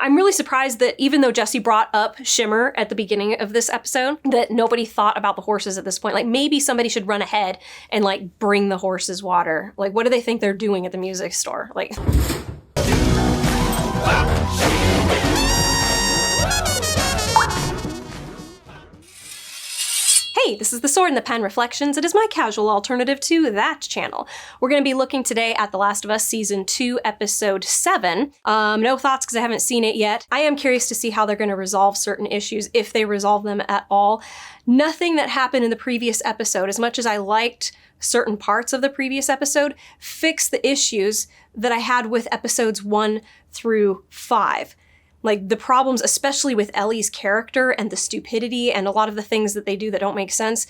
I'm really surprised that even though Jesse brought up Shimmer at the beginning of this episode, that nobody thought about the horses at this point. Like, maybe somebody should run ahead and, like, bring the horses water. Like, what do they think they're doing at the music store? Like... Hey, this is the Sword and the Pen Reflections. It is my casual alternative to that channel. We're going to be looking today at The Last of Us Season 2, Episode 7. No thoughts because I haven't seen it yet. I am curious to see how they're going to resolve certain issues, if they resolve them at all. Nothing that happened in the previous episode, as much as I liked certain parts of the previous episode, fixed the issues that I had with episodes 1 through 5. Like, the problems, especially with Ellie's character and the stupidity and a lot of the things that they do that don't make sense,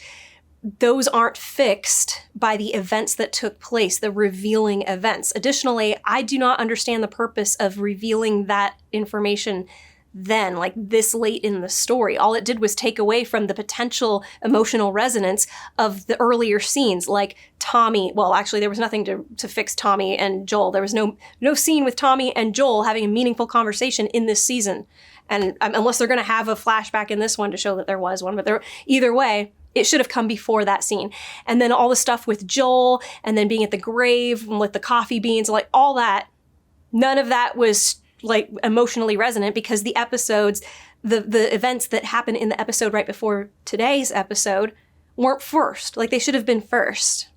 those aren't fixed by the events that took place, the revealing events. Additionally, I do not understand the purpose of revealing that information then, like this late in the story. All it did was take away from the potential emotional resonance of the earlier scenes, like Tommy. Well, actually, there was nothing to fix Tommy and Joel. There was no scene with Tommy and Joel having a meaningful conversation in this season. And unless they're going to have a flashback in this one to show that there was one, but either way, it should have come before that scene. And then all the stuff with Joel and then being at the grave with the coffee beans, like all that, none of that was like emotionally resonant because the episodes, the events that happen in the episode right before today's episode weren't first. Like, they should have been first.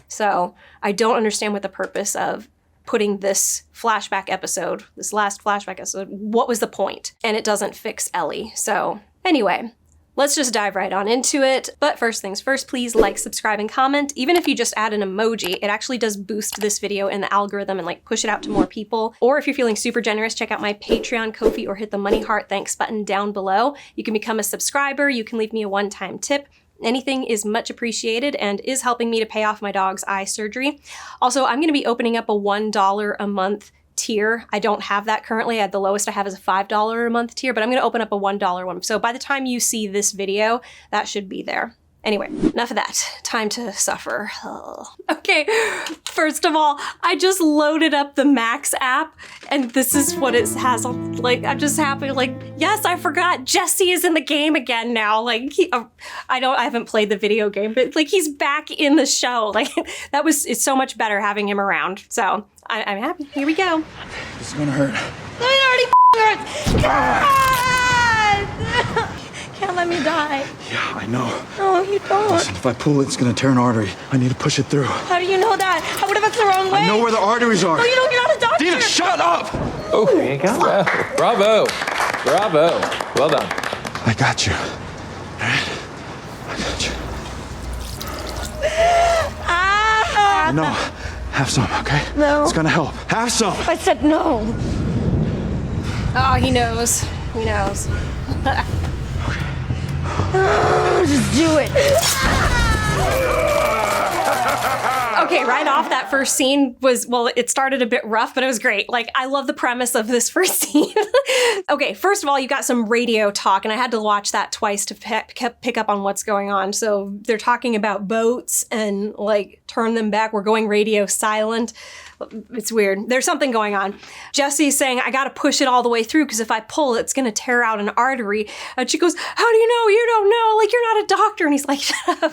So I don't understand what the purpose of putting this flashback episode, this last flashback episode, what was the point? And it doesn't fix Ellie. So anyway, let's just dive right on into it. But first things first, please like, subscribe, and comment. Even if you just add an emoji, it actually does boost this video in the algorithm and like push it out to more people. Or if you're feeling super generous, check out my Patreon, Ko-fi, or hit the money heart thanks button down below. You can become a subscriber. You can leave me a one-time tip. Anything is much appreciated and is helping me to pay off my dog's eye surgery. Also, I'm going to be opening up a $1 a month tier. I don't have that currently. The lowest I have is a $5 a month tier, but I'm going to open up a $1 one. So by the time you see this video, that should be there. Anyway, enough of that. Time to suffer. Ugh. Okay, first of all, I just loaded up the Max app, and this is what it has on. Like, I'm just happy. Like, yes, I forgot Jesse is in the game again now. Like, I haven't played the video game, but like, he's back in the show. Like, it's so much better having him around. So I'm happy. Here we go. This is gonna hurt. It already hurts. God! Can't let me die. Yeah, I know. No, you don't. Listen, if I pull it, it's gonna tear an artery. I need to push it through. How do you know that? What if it's the wrong way? I know where the arteries are. No, you don't. You're not a doctor. Dina, shut up! Oh, there you go. Bravo. Bravo. Well done. I got you. All right? I got you. Ah! No, have some, okay? No. It's gonna help. Have some. I said no. Oh, he knows. He knows. Just do it. Okay, right off, that first scene was, well, it started a bit rough, but it was great. Like, I love the premise of this first scene. Okay, first of all, you got some radio talk, and I had to watch that twice to pick up on what's going on. So they're talking about boats and, like, turn them back. We're going radio silent. It's weird. There's something going on. Jesse's saying, I gotta push it all the way through because if I pull, it's gonna tear out an artery. And she goes, how do you know? You don't know. Like, you're not a doctor. And he's like, shut up.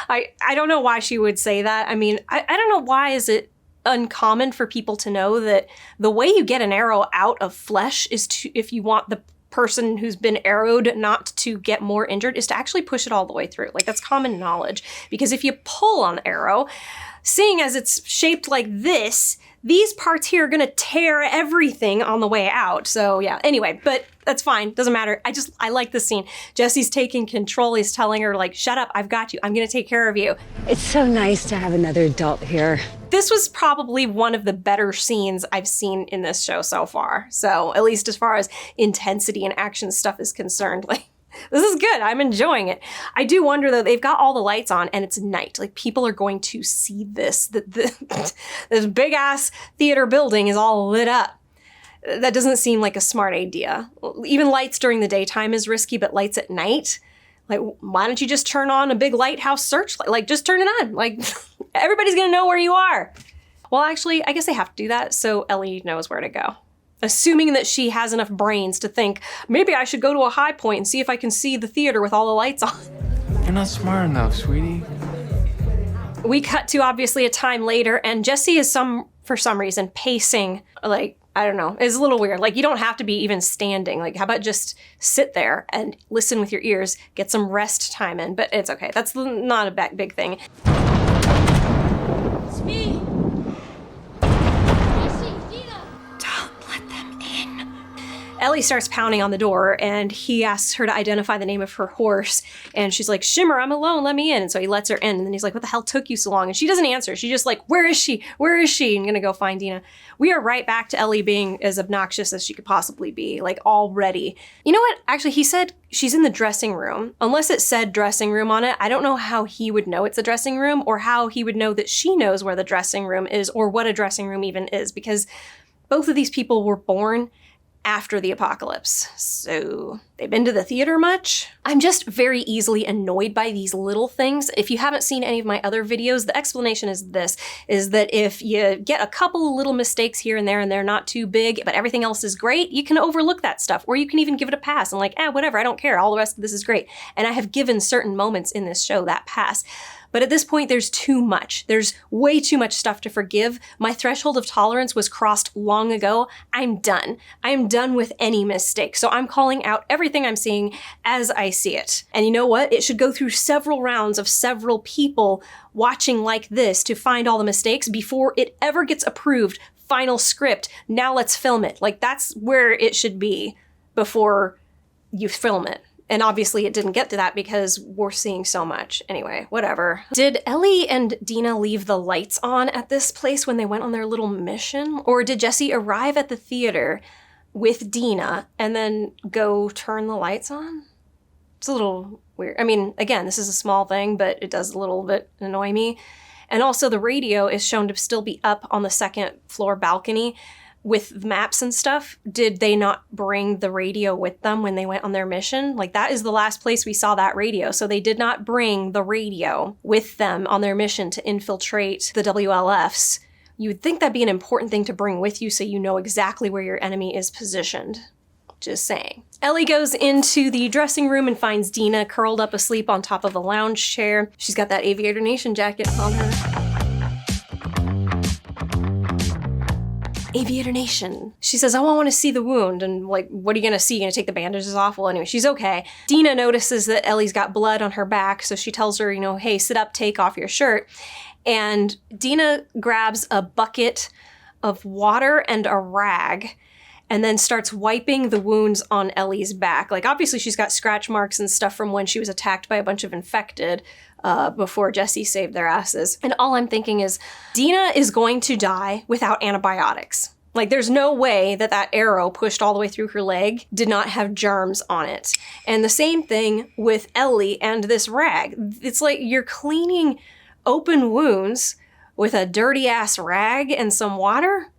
I don't know why she would say that. I mean, I don't know why is it uncommon for people to know that the way you get an arrow out of flesh is to, if you want the person who's been arrowed not to get more injured, is to actually push it all the way through. Like, that's common knowledge. Because if you pull on the arrow, seeing as it's shaped like this, these parts here are gonna tear everything on the way out. So yeah, anyway, but that's fine, doesn't matter. I like this scene. Jesse's taking control. He's telling her, like, shut up, I've got you. I'm gonna take care of you. It's so nice to have another adult here. This was probably one of the better scenes I've seen in this show so far. So at least as far as intensity and action stuff is concerned, like, this is good. I'm enjoying it. I do wonder, though, they've got all the lights on and it's night. Like, people are going to see this. This big-ass theater building is all lit up. That doesn't seem like a smart idea. Even lights during the daytime is risky, but lights at night? Like, why don't you just turn on a big lighthouse searchlight? Like, just turn it on. Like, everybody's gonna know where you are. Well, actually, I guess they have to do that so Ellie knows where to go. assuming that she has enough brains to think, maybe I should go to a high point and see if I can see the theater with all the lights on. You're not smart enough, sweetie. We cut to obviously a time later, and Jesse is for some reason pacing, like, I don't know, it's a little weird. Like, you don't have to be even standing. Like, how about just sit there and listen with your ears, get some rest time in, but it's okay. That's not a big thing. It's me. Jesse, Dina. Don't let them in. Ellie starts pounding on the door, and he asks her to identify the name of her horse, and she's like, Shimmer, I'm alone, let me in. And so he lets her in, and then he's like, what the hell took you so long? And she doesn't answer. She's just like, where is she? Where is she? I'm gonna go find Dina. We are right back to Ellie being as obnoxious as she could possibly be, like, already. You know what? Actually, he said she's in the dressing room. Unless it said dressing room on it, I don't know how he would know it's a dressing room, or how he would know that she knows where the dressing room is, or what a dressing room even is, because both of these people were born after the apocalypse. So they've been to the theater much? I'm just very easily annoyed by these little things. If you haven't seen any of my other videos, the explanation is this, is that if you get a couple of little mistakes here and they're not too big, but everything else is great, you can overlook that stuff, or you can even give it a pass and like, whatever, I don't care, all the rest of this is great. And I have given certain moments in this show that pass. But at this point, there's too much. There's way too much stuff to forgive. My threshold of tolerance was crossed long ago. I'm done. I am done with any mistake. So I'm calling out everything I'm seeing as I see it. And you know what? It should go through several rounds of several people watching like this to find all the mistakes before it ever gets approved. Final script. Now let's film it. Like, that's where it should be before you film it. And obviously it didn't get to that because we're seeing so much. Anyway, whatever. Did Ellie and Dina leave the lights on at this place when they went on their little mission? Or did Jesse arrive at the theater with Dina and then go turn the lights on? It's a little weird. I mean, again, this is a small thing, but it does a little bit annoy me. And also the radio is shown to still be up on the second floor balcony with maps and stuff. Did they not bring the radio with them when they went on their mission? Like, that is the last place we saw that radio. So they did not bring the radio with them on their mission to infiltrate the WLFs. You would think that'd be an important thing to bring with you so you know exactly where your enemy is positioned. Just saying. Ellie goes into the dressing room and finds Dina curled up asleep on top of a lounge chair. She's got that Aviator Nation jacket on her. Aviator Nation. She says, oh, I want to see the wound. And like, what are you going to see? You going to take the bandages off? Well, anyway, she's okay. Dina notices that Ellie's got blood on her back. So she tells her, hey, sit up, take off your shirt. And Dina grabs a bucket of water and a rag and then starts wiping the wounds on Ellie's back. Like, obviously she's got scratch marks and stuff from when she was attacked by a bunch of infected before Jesse saved their asses. And all I'm thinking is, Dina is going to die without antibiotics. Like, there's no way that that arrow pushed all the way through her leg did not have germs on it. And the same thing with Ellie and this rag. It's like you're cleaning open wounds with a dirty ass rag and some water.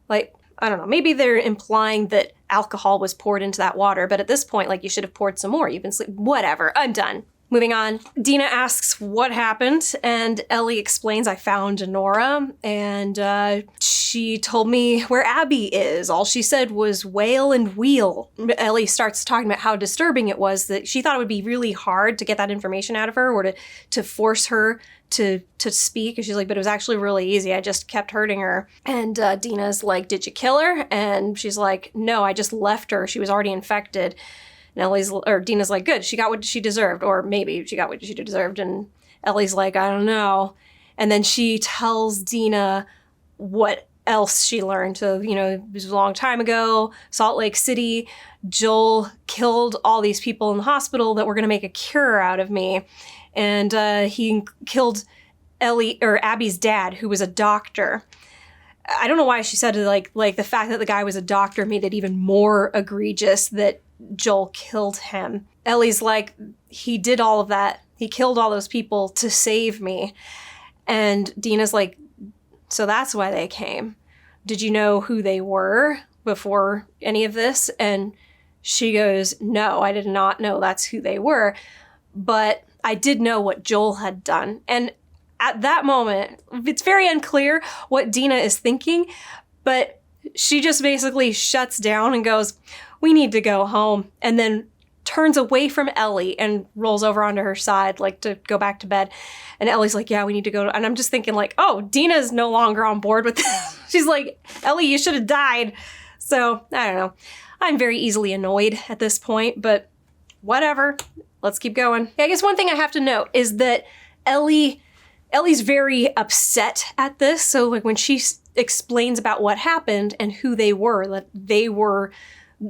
Like, I don't know, maybe they're implying that alcohol was poured into that water, but at this point, like, you should have poured some more. You've been sleeping. Whatever, I'm done. Moving on. Dina asks what happened, and Ellie explains, I found Nora, and she told me where Abby is. All she said was wail and wheel. Ellie starts talking about how disturbing it was, that she thought it would be really hard to get that information out of her, or to force her to speak. And she's like, but it was actually really easy. I just kept hurting her. And Dina's like, did you kill her? And she's like, no, I just left her. She was already infected. And Dina's like, good, she got what she deserved. Or maybe she got what she deserved. And Ellie's like, I don't know. And then she tells Dina what else she learned. So, it was a long time ago, Salt Lake City, Joel killed all these people in the hospital that were going to make a cure out of me. And he killed Abby's dad, who was a doctor. I don't know why she said it like the fact that the guy was a doctor made it even more egregious that Joel killed him. Ellie's like, he did all of that. He killed all those people to save me. And Dina's like, so that's why they came. Did you know who they were before any of this? And she goes, no, I did not know that's who they were. But I did know what Joel had done. And at that moment, it's very unclear what Dina is thinking, but she just basically shuts down and goes, we need to go home. And then turns away from Ellie and rolls over onto her side, like to go back to bed. And Ellie's like, yeah, we need to go. And I'm just thinking like, oh, Dina's no longer on board with this. She's like, Ellie, you should have died. So I don't know. I'm very easily annoyed at this point, but whatever. Let's keep going. Yeah, I guess one thing I have to note is that Ellie's very upset at this. So like when she explains about what happened and who they were, that they were,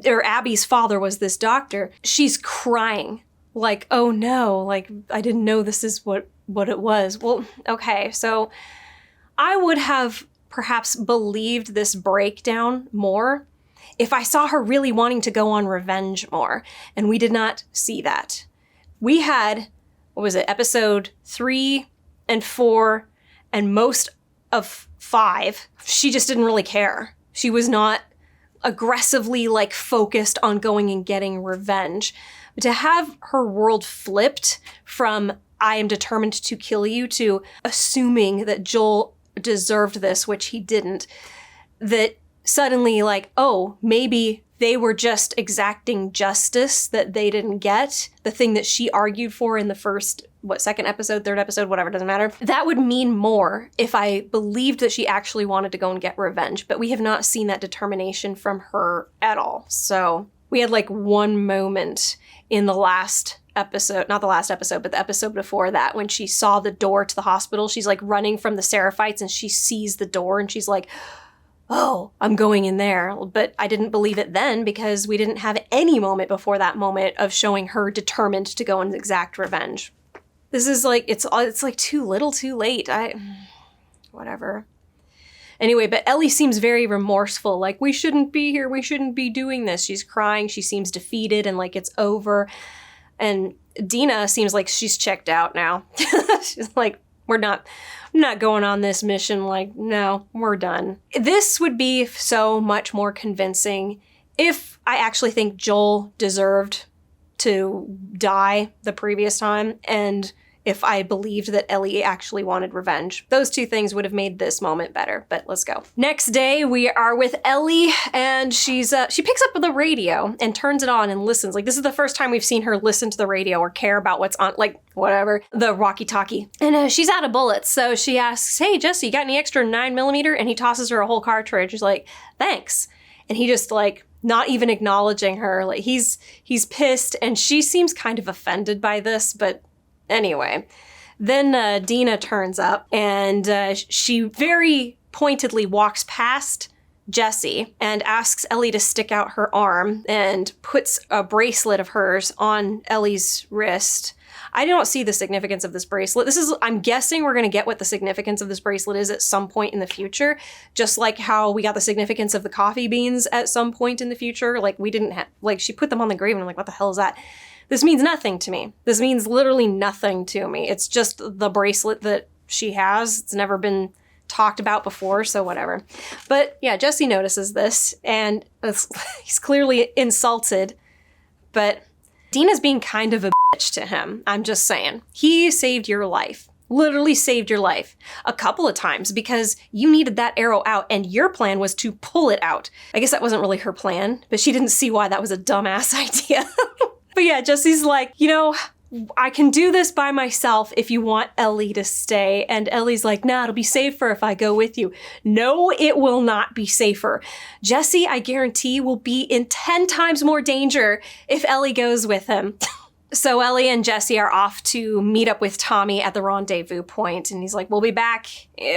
or Abby's father was this doctor, she's crying like, oh no, like I didn't know this is what it was. Well, okay, so I would have perhaps believed this breakdown more if I saw her really wanting to go on revenge more, and we did not see that. We had, what was it, episode 3 and 4 and most of 5, she just didn't really care. She was not aggressively like focused on going and getting revenge. But to have her world flipped from I am determined to kill you to assuming that Joel deserved this, which he didn't, that suddenly like, oh, maybe they were just exacting justice that they didn't get, the thing that she argued for in the first, second episode, third episode, whatever, doesn't matter. That would mean more if I believed that she actually wanted to go and get revenge, but we have not seen that determination from her at all. So we had like one moment in the last episode, not the last episode, but the episode before that, when she saw the door to the hospital. She's like running from the Seraphites and she sees the door and she's like, oh, I'm going in there. But I didn't believe it then because we didn't have any moment before that moment of showing her determined to go and exact revenge. This is like, it's like too little too late. Whatever. Anyway, but Ellie seems very remorseful. Like, we shouldn't be here. We shouldn't be doing this. She's crying. She seems defeated and like it's over. And Dina seems like she's checked out now. She's like, I'm not going on this mission. Like, no, we're done. This would be so much more convincing if I actually think Joel deserved to die the previous time, and if I believed that Ellie actually wanted revenge. Those two things would have made this moment better, but let's go. Next day, we are with Ellie, and she picks up the radio and turns it on and listens. Like, this is the first time we've seen her listen to the radio or care about what's on, like, whatever, the walkie-talkie. And she's out of bullets, so she asks, hey, Jesse, you got any extra 9mm? And he tosses her a whole cartridge. She's like, thanks. And he just, like, not even acknowledging her. Like, he's pissed, and she seems kind of offended by this, but anyway, then Dina turns up and she very pointedly walks past Jesse and asks Ellie to stick out her arm and puts a bracelet of hers on Ellie's wrist. I don't see the significance of this bracelet. I'm guessing we're going to get what the significance of this bracelet is at some point in the future, just like how we got the significance of the coffee beans at some point in the future. Like, we didn't have, like, she put them on the grave and I'm like, what the hell is that? This means nothing to me. This means literally nothing to me. It's just the bracelet that she has. It's never been talked about before, so whatever. But yeah, Jesse notices this, and he's clearly insulted, but Dina's being kind of a bitch to him. I'm just saying. He saved your life. Literally saved your life a couple of times because you needed that arrow out and your plan was to pull it out. I guess that wasn't really her plan, but she didn't see why that was a dumbass idea. But yeah, Jesse's like, I can do this by myself if you want Ellie to stay. And Ellie's like, nah, it'll be safer if I go with you. No, it will not be safer. Jesse, I guarantee, will be in 10 times more danger if Ellie goes with him. So Ellie and Jesse are off to meet up with Tommy at the rendezvous point, and he's like, we'll be back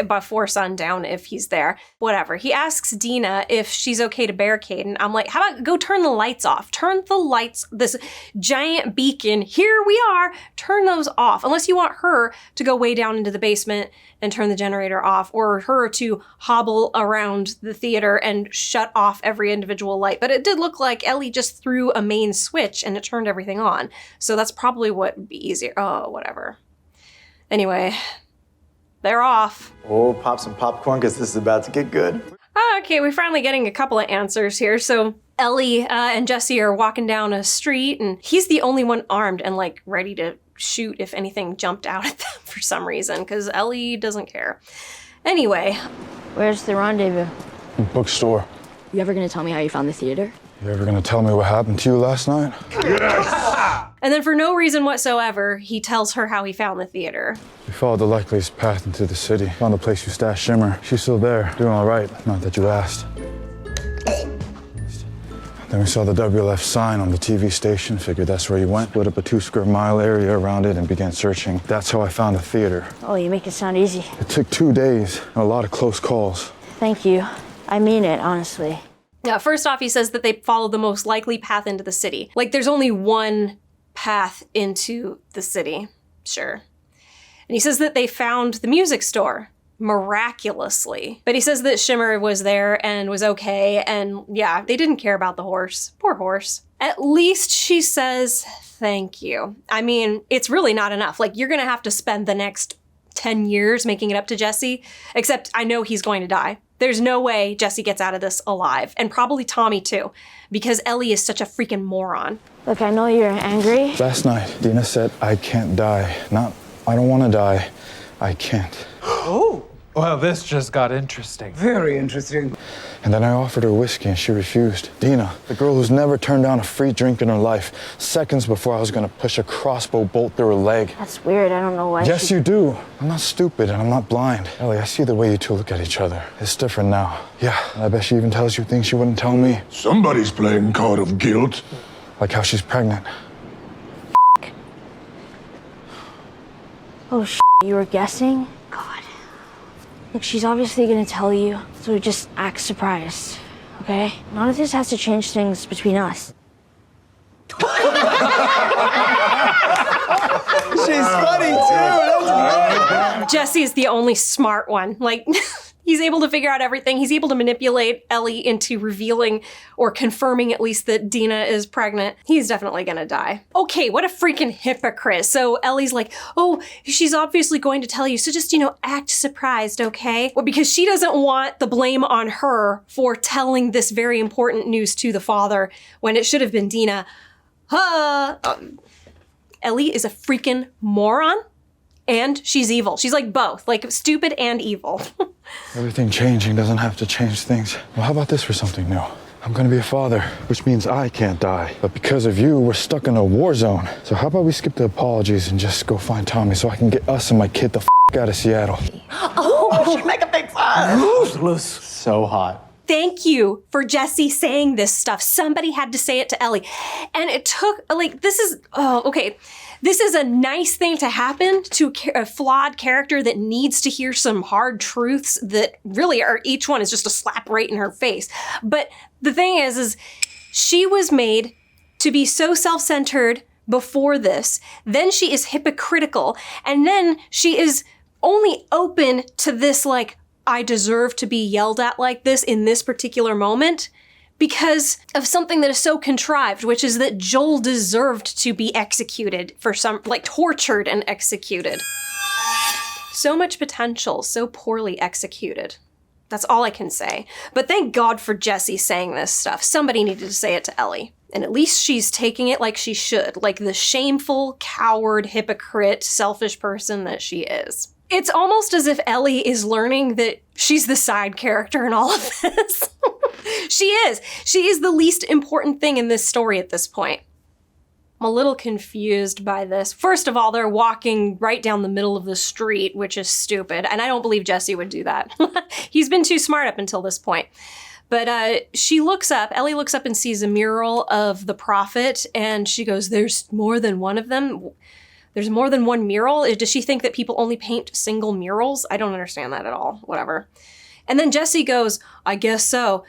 before sundown if he's there. Whatever. He asks Dina if she's okay to barricade, and I'm like, how about go turn the lights off? Turn the lights, this giant beacon, here we are, turn those off. Unless you want her to go way down into the basement and turn the generator off, or her to hobble around the theater and shut off every individual light. But it did look like Ellie just threw a main switch and it turned everything on. So that's probably what would be easier. Oh, whatever. Anyway, they're off. Oh, pop some popcorn because this is about to get good. Okay, we're finally getting a couple of answers here. So Ellie and Jesse are walking down a street, and he's the only one armed and like ready to shoot if anything jumped out at them for some reason, because Ellie doesn't care. Anyway. Where's the rendezvous? Bookstore. You ever gonna tell me how you found the theater? You ever gonna tell me what happened to you last night? And then for no reason whatsoever, he tells her how he found the theater. We followed the likeliest path into the city. Found the place you stashed Shimmer. She's still there, doing all right. Not that you asked. Then we saw the WLF sign on the TV station. Figured that's where you went. Split up a 2-square-mile area around it and began searching. That's how I found the theater. Oh, you make it sound easy. It took 2 days and a lot of close calls. Thank you. I mean it, honestly. Now, first off, he says that they followed the most likely path into the city. Like, there's only one path into the city. Sure. And he says that they found the music store. Miraculously. But he says that Shimmer was there and was okay, and yeah, they didn't care about the horse. Poor horse. At least she says thank you. I mean, it's really not enough. Like, you're gonna have to spend the next 10 years making it up to Jesse, except I know he's going to die. There's no way Jesse gets out of this alive, and probably Tommy too, because Ellie is such a freaking moron. Look, I know you're angry. Last night, Dina said, I can't die. Not, I don't want to die. I can't. Oh, well, this just got interesting. Very interesting. And then I offered her whiskey and she refused. Dina, the girl who's never turned down a free drink in her life, seconds before I was gonna push a crossbow bolt through her leg. That's weird, I don't know why. Yes, you do. I'm not stupid and I'm not blind. Ellie, I see the way you two look at each other. It's different now. Yeah, and I bet she even tells you things she wouldn't tell me. Somebody's playing card of guilt. Like how she's pregnant. Oh, you were guessing? God. Look, she's obviously gonna tell you, so just act surprised, okay? None of this has to change things between us. She's funny too. That's good. Jesse is the only smart one. Like, he's able to figure out everything. He's able to manipulate Ellie into revealing or confirming at least that Dina is pregnant. He's definitely gonna die. Okay, what a freaking hypocrite. So Ellie's like, oh, she's obviously going to tell you, so just, act surprised, okay? Well, because she doesn't want the blame on her for telling this very important news to the father when it should have been Dina. Ellie is a freaking moron. And she's evil. She's like both, like stupid and evil. Everything changing doesn't have to change things. Well, how about this for something new? I'm gonna be a father, which means I can't die. But because of you, we're stuck in a war zone. So how about we skip the apologies and just go find Tommy so I can get us and my kid the out of Seattle. Oh, she'd make a big fuss. Ruthless. So hot. Thank you for Jesse saying this stuff. Somebody had to say it to Ellie. And it took, this is a nice thing to happen to a flawed character that needs to hear some hard truths that really are, each one is just a slap right in her face. But the thing is she was made to be so self-centered before this. Then she is hypocritical. And then she is only open to this, I deserve to be yelled at like this in this particular moment because of something that is so contrived, which is that Joel deserved to be executed for tortured and executed. So much potential, so poorly executed. That's all I can say. But thank God for Jesse saying this stuff. Somebody needed to say it to Ellie. And at least she's taking it like she should, like the shameful, coward, hypocrite, selfish person that she is. It's almost as if Ellie is learning that she's the side character in all of this. She is. She is the least important thing in this story at this point. I'm a little confused by this. First of all, they're walking right down the middle of the street, which is stupid, and I don't believe Jesse would do that. He's been too smart up until this point. But Ellie looks up and sees a mural of the prophet, and she goes, there's more than one of them? There's more than one mural? Does she think that people only paint single murals? I don't understand that at all. Whatever. And then Jesse goes, I guess so.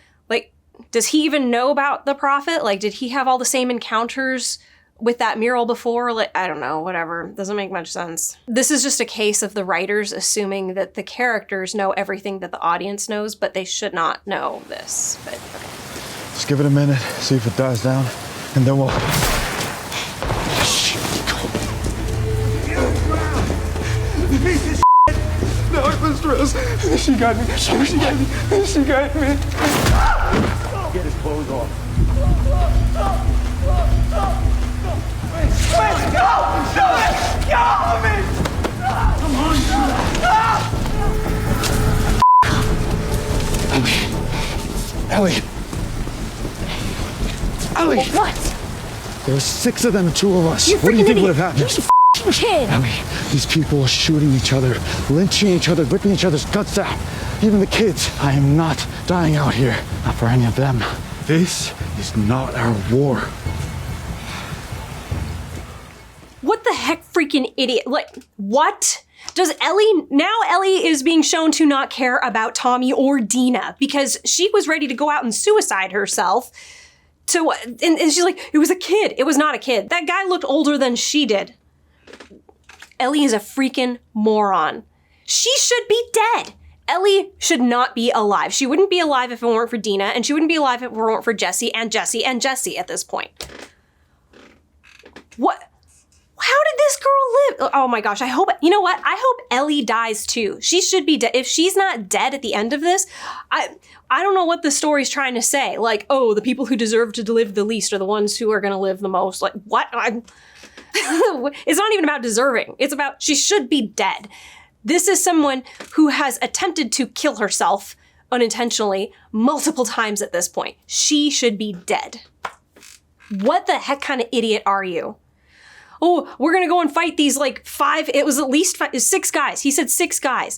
Does he even know about the prophet? Did he have all the same encounters with that mural before? I don't know, whatever. Doesn't make much sense. This is just a case of the writers assuming that the characters know everything that the audience knows, but they should not know this. But okay. Just give it a minute, see if it dies down, and then we'll... No, it was Rose. She got me. She got me. Get his clothes off. Wait, go! Go! Me! Come on! Ellie, Ellie! What? There were 6 of them and 2 of us. You What do you freaking think idiot. would have happened? Kid. Ellie, these people are shooting each other, lynching each other, ripping each other's guts out. Even the kids. I am not dying out here. Not for any of them. This is not our war. What the heck, freaking idiot? Like, what? Does Ellie, now Ellie is being shown to not care about Tommy or Dina because she was ready to go out and suicide herself. And she's like, it was a kid. It was not a kid. That guy looked older than she did. Ellie is a freaking moron. She should be dead. Ellie should not be alive. She wouldn't be alive if it weren't for Dina, and she wouldn't be alive if it weren't for Jesse and Jesse and Jesse at this point. What? How did this girl live? Oh my gosh, I hope, you know what? I hope Ellie dies too. She should be dead. If she's not dead at the end of this, I don't know what the story's trying to say. Like, oh, the people who deserve to live the least are the ones who are gonna live the most. Like, what? It's not even about deserving. It's about she should be dead. This is someone who has attempted to kill herself unintentionally multiple times at this point. She should be dead. What the heck kind of idiot are you? Oh, we're gonna go and fight these like 5, it was at least 6 guys. He said 6 guys.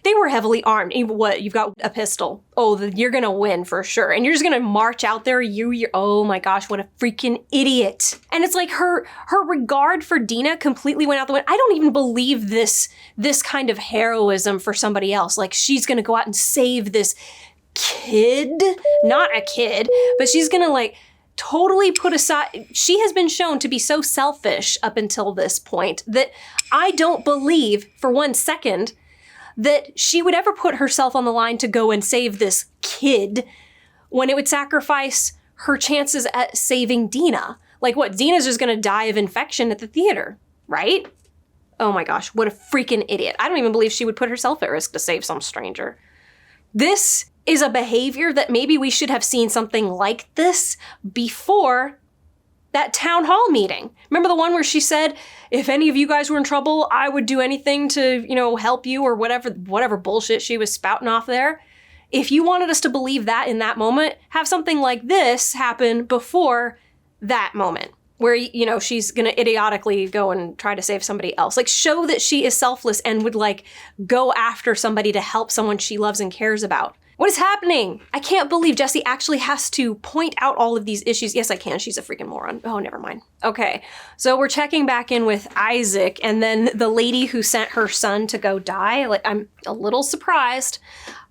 They were heavily armed. What, you've got a pistol. Oh, you're gonna win for sure. And you're just gonna march out there, you're, oh my gosh, what a freaking idiot. And it's like her regard for Dina completely went out the window. I don't even believe this kind of heroism for somebody else. Like she's gonna go out and save this kid, not a kid, but she's gonna like, totally put aside, she has been shown to be so selfish up until this point that I don't believe for 1 second that she would ever put herself on the line to go and save this kid when it would sacrifice her chances at saving Dina. Like what, Dina's just gonna die of infection at the theater, right? Oh my gosh, what a freaking idiot. I don't even believe she would put herself at risk to save some stranger. This is a behavior that maybe we should have seen something like this before that town hall meeting. Remember the one where she said, if any of you guys were in trouble, I would do anything to, help you or whatever bullshit she was spouting off there. If you wanted us to believe that in that moment, have something like this happen before that moment where, she's gonna idiotically go and try to save somebody else. Like show that she is selfless and would like go after somebody to help someone she loves and cares about. What is happening? I can't believe Jesse actually has to point out all of these issues. Yes, I can. She's a freaking moron. Oh, never mind. Okay, so we're checking back in with Isaac and then the lady who sent her son to go die. Like, I'm a little surprised.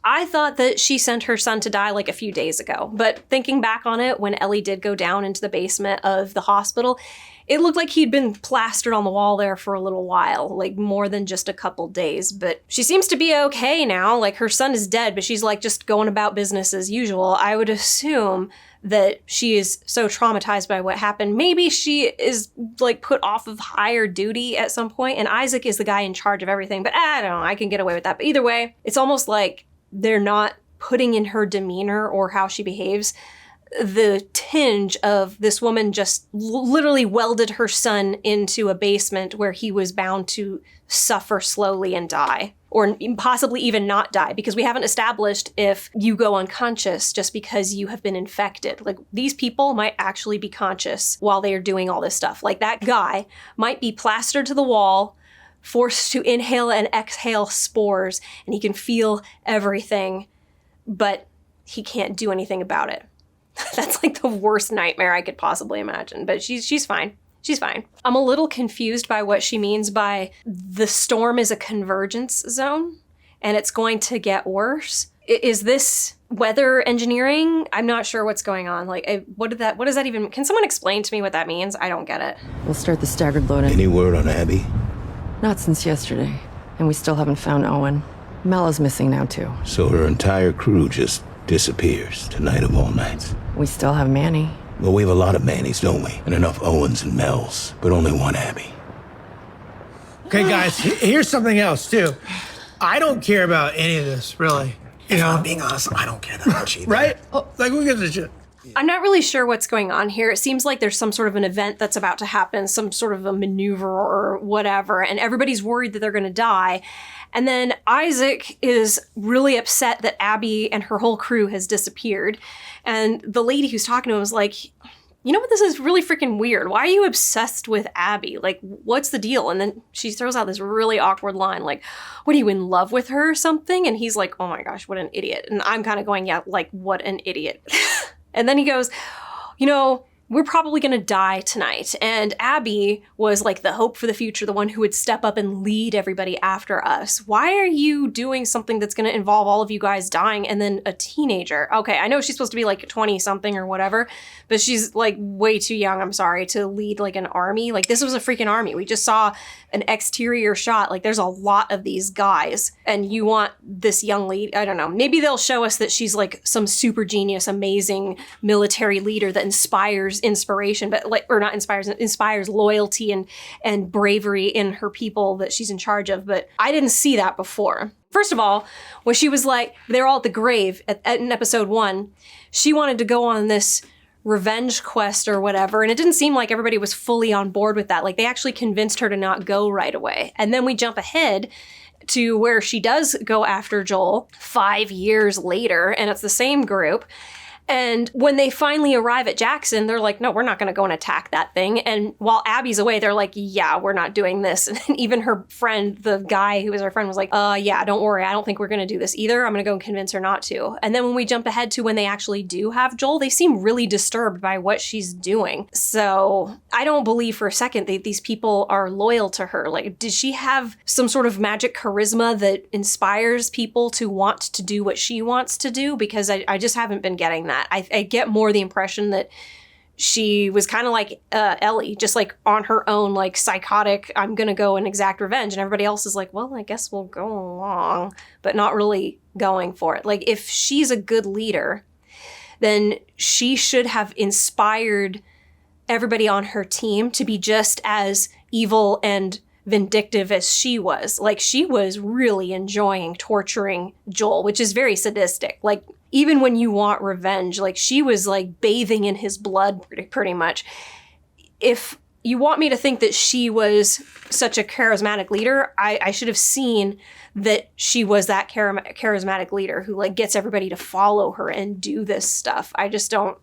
I thought that she sent her son to die like a few days ago, but thinking back on it, when Ellie did go down into the basement of the hospital, it looked like he'd been plastered on the wall there for a little while, like more than just a couple days, but she seems to be okay now. Like her son is dead, but she's like just going about business as usual. I would assume that she is so traumatized by what happened. Maybe she is like put off of higher duty at some point, and Isaac is the guy in charge of everything, but I don't know, I can get away with that. But either way, it's almost like they're not putting in her demeanor or how she behaves the tinge of this woman just literally welded her son into a basement where he was bound to suffer slowly and die, or possibly even not die, because we haven't established if you go unconscious just because you have been infected. Like these people might actually be conscious while they are doing all this stuff. Like that guy might be plastered to the wall, forced to inhale and exhale spores, and he can feel everything, but he can't do anything about it. That's like the worst nightmare I could possibly imagine, but she's fine. She's fine. I'm a little confused by what she means by the storm is a convergence zone and it's going to get worse. Is this weather engineering? I'm not sure what's going on. Like, what does that even, can someone explain to me what that means? I don't get it. We'll start the staggered loading. Any word on Abby? Not since yesterday, and we still haven't found Owen. Mela's missing now too. So her entire crew just disappears tonight of all nights. We still have Manny. Well, we have a lot of Mannies, don't we? And enough Owens and Mels, but only one Abby. Okay, guys, here's something else, too. I don't care about any of this, really. If I'm being honest, I don't care that much either. Right? Like, who gives a shit? I'm not really sure what's going on here. It seems like there's some sort of an event that's about to happen, some sort of a maneuver or whatever, and everybody's worried that they're going to die. And then Isaac is really upset that Abby and her whole crew has disappeared. And the lady who's talking to him is like, you know what, this is really freaking weird. Why are you obsessed with Abby? Like, what's the deal? And then she throws out this really awkward line, like, what, are you in love with her or something? And he's like, oh my gosh, what an idiot. And I'm kind of going, yeah, like, what an idiot. And then he goes, you know, we're probably going to die tonight. And Abby was like the hope for the future, the one who would step up and lead everybody after us. Why are you doing something that's going to involve all of you guys dying and then a teenager? Okay, I know she's supposed to be like 20 something or whatever, but she's like way too young, I'm sorry, to lead like an army. Like, this was a freaking army. We just saw an exterior shot. Like, there's a lot of these guys and you want this young lead. I don't know. Maybe they'll show us that she's like some super genius, amazing military leader that inspires inspiration, but like, or not inspires loyalty and bravery in her people that she's in charge of. But I didn't see that before. First of all, when she was like, they're all at the grave in episode 1, she wanted to go on this revenge quest or whatever, and it didn't seem like everybody was fully on board with that. Like, they actually convinced her to not go right away. And then we jump ahead to where she does go after Joel 5 years later, and it's the same group. And when they finally arrive at Jackson, they're like, no, we're not going to go and attack that thing. And while Abby's away, they're like, yeah, we're not doing this. And even her friend, the guy who was her friend, was like, yeah, don't worry. I don't think we're going to do this either. I'm going to go and convince her not to. And then when we jump ahead to when they actually do have Joel, they seem really disturbed by what she's doing. So I don't believe for a second that these people are loyal to her. Like, did she have some sort of magic charisma that inspires people to want to do what she wants to do? Because I just haven't been getting that. I get more the impression that she was kind of like Ellie, just like on her own, like psychotic, I'm going to go and exact revenge. And everybody else is like, well, I guess we'll go along, but not really going for it. Like, if she's a good leader, then she should have inspired everybody on her team to be just as evil and vindictive as she was. Like, she was really enjoying torturing Joel, which is very sadistic. Like, even when you want revenge, like, she was like bathing in his blood pretty much. If you want me to think that she was such a charismatic leader, I should have seen that she was that charismatic leader who like gets everybody to follow her and do this stuff. I just don't.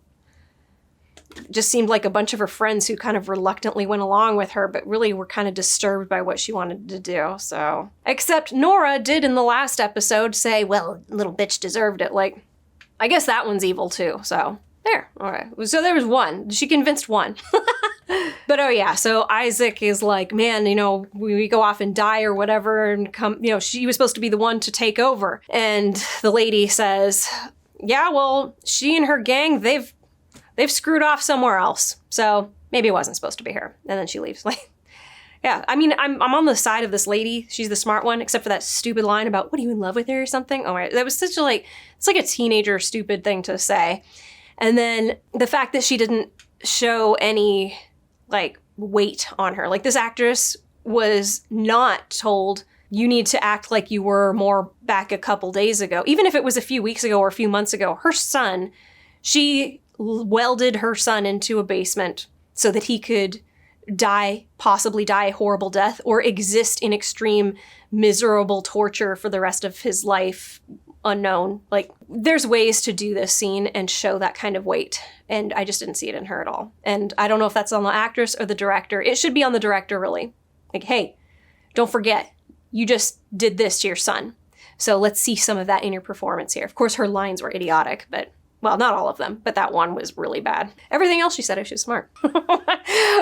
Just seemed like a bunch of her friends who kind of reluctantly went along with her, but really were kind of disturbed by what she wanted to do. So, except Nora did in the last episode say, well, little bitch deserved it. Like, I guess that one's evil too. So there. All right. So there was one. She convinced one. But oh yeah, so Isaac is like, man, you know, we go off and die or whatever and come, you know, she was supposed to be the one to take over. And the lady says, yeah, well, she and her gang, they've screwed off somewhere else. So maybe it wasn't supposed to be her. And then she leaves. Like, yeah, I mean, I'm on the side of this lady. She's the smart one, except for that stupid line about, what, are you in love with her or something? Oh my, that was such a like, it's like a teenager stupid thing to say. And then the fact that she didn't show any like weight on her. Like, this actress was not told, you need to act like you were more back a couple days ago. Even if it was a few weeks ago or a few months ago, her son, she welded her son into a basement so that he could possibly die a horrible death or exist in extreme, miserable torture for the rest of his life, unknown. Like, there's ways to do this scene and show that kind of weight, and I just didn't see it in her at all. And I don't know if that's on the actress or the director. It should be on the director, really. Like, hey, don't forget, you just did this to your son. So let's see some of that in your performance here. Of course, her lines were idiotic, but, well, not all of them, but that one was really bad. Everything else she said, she was smart.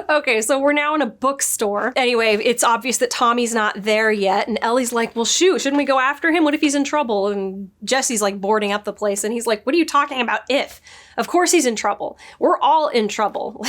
Okay, so we're now in a bookstore. Anyway, it's obvious that Tommy's not there yet, and Ellie's like, well, shoot, shouldn't we go after him? What if he's in trouble? And Jesse's like boarding up the place, and he's like, what are you talking about if? Of course he's in trouble. We're all in trouble.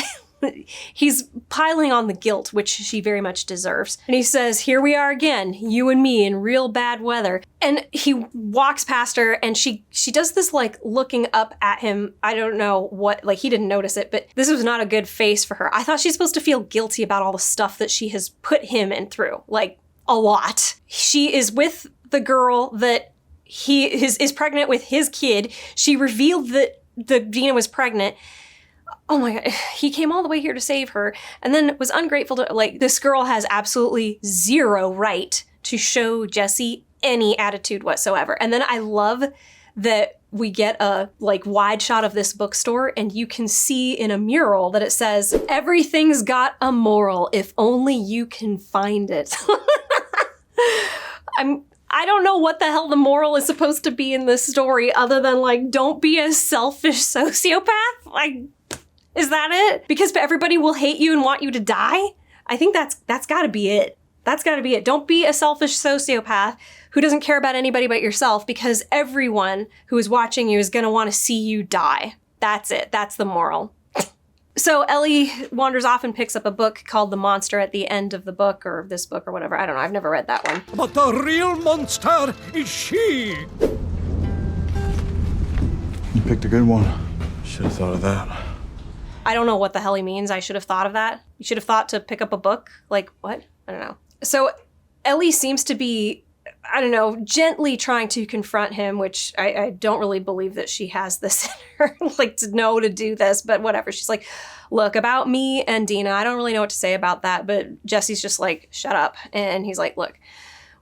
He's piling on the guilt, which she very much deserves. And he says, here we are again, you and me in real bad weather. And he walks past her and she does this like looking up at him. I don't know what, like he didn't notice it, but this was not a good face for her. I thought she's supposed to feel guilty about all the stuff that she has put him in through, like a lot. She is with the girl that is pregnant with his kid. She revealed that Dina was pregnant. Oh my God, he came all the way here to save her and then was ungrateful to, like, this girl has absolutely zero right to show Jesse any attitude whatsoever. And then I love that we get a wide shot of this bookstore and you can see in a mural that it says, "Everything's got a moral if only you can find it." I don't know what the hell the moral is supposed to be in this story other than don't be a selfish sociopath. Is that it? Because everybody will hate you and want you to die? I think that's gotta be it. That's gotta be it. Don't be a selfish sociopath who doesn't care about anybody but yourself, because everyone who is watching you is gonna want to see you die. That's it. That's the moral. So Ellie wanders off and picks up a book called The Monster at the end of the book, or this book or whatever. I don't know. I've never read that one. But the real monster is she. You picked a good one. Should have thought of that. I don't know what the hell he means. I should have thought of that. You should have thought to pick up a book? What? I don't know. So Ellie seems to be, I don't know, gently trying to confront him, which I don't really believe that she has this in her, to know to do this, but whatever. She's like, "Look, about me and Dina, I don't really know what to say about that," but Jesse's just like, "Shut up." And he's like, "Look,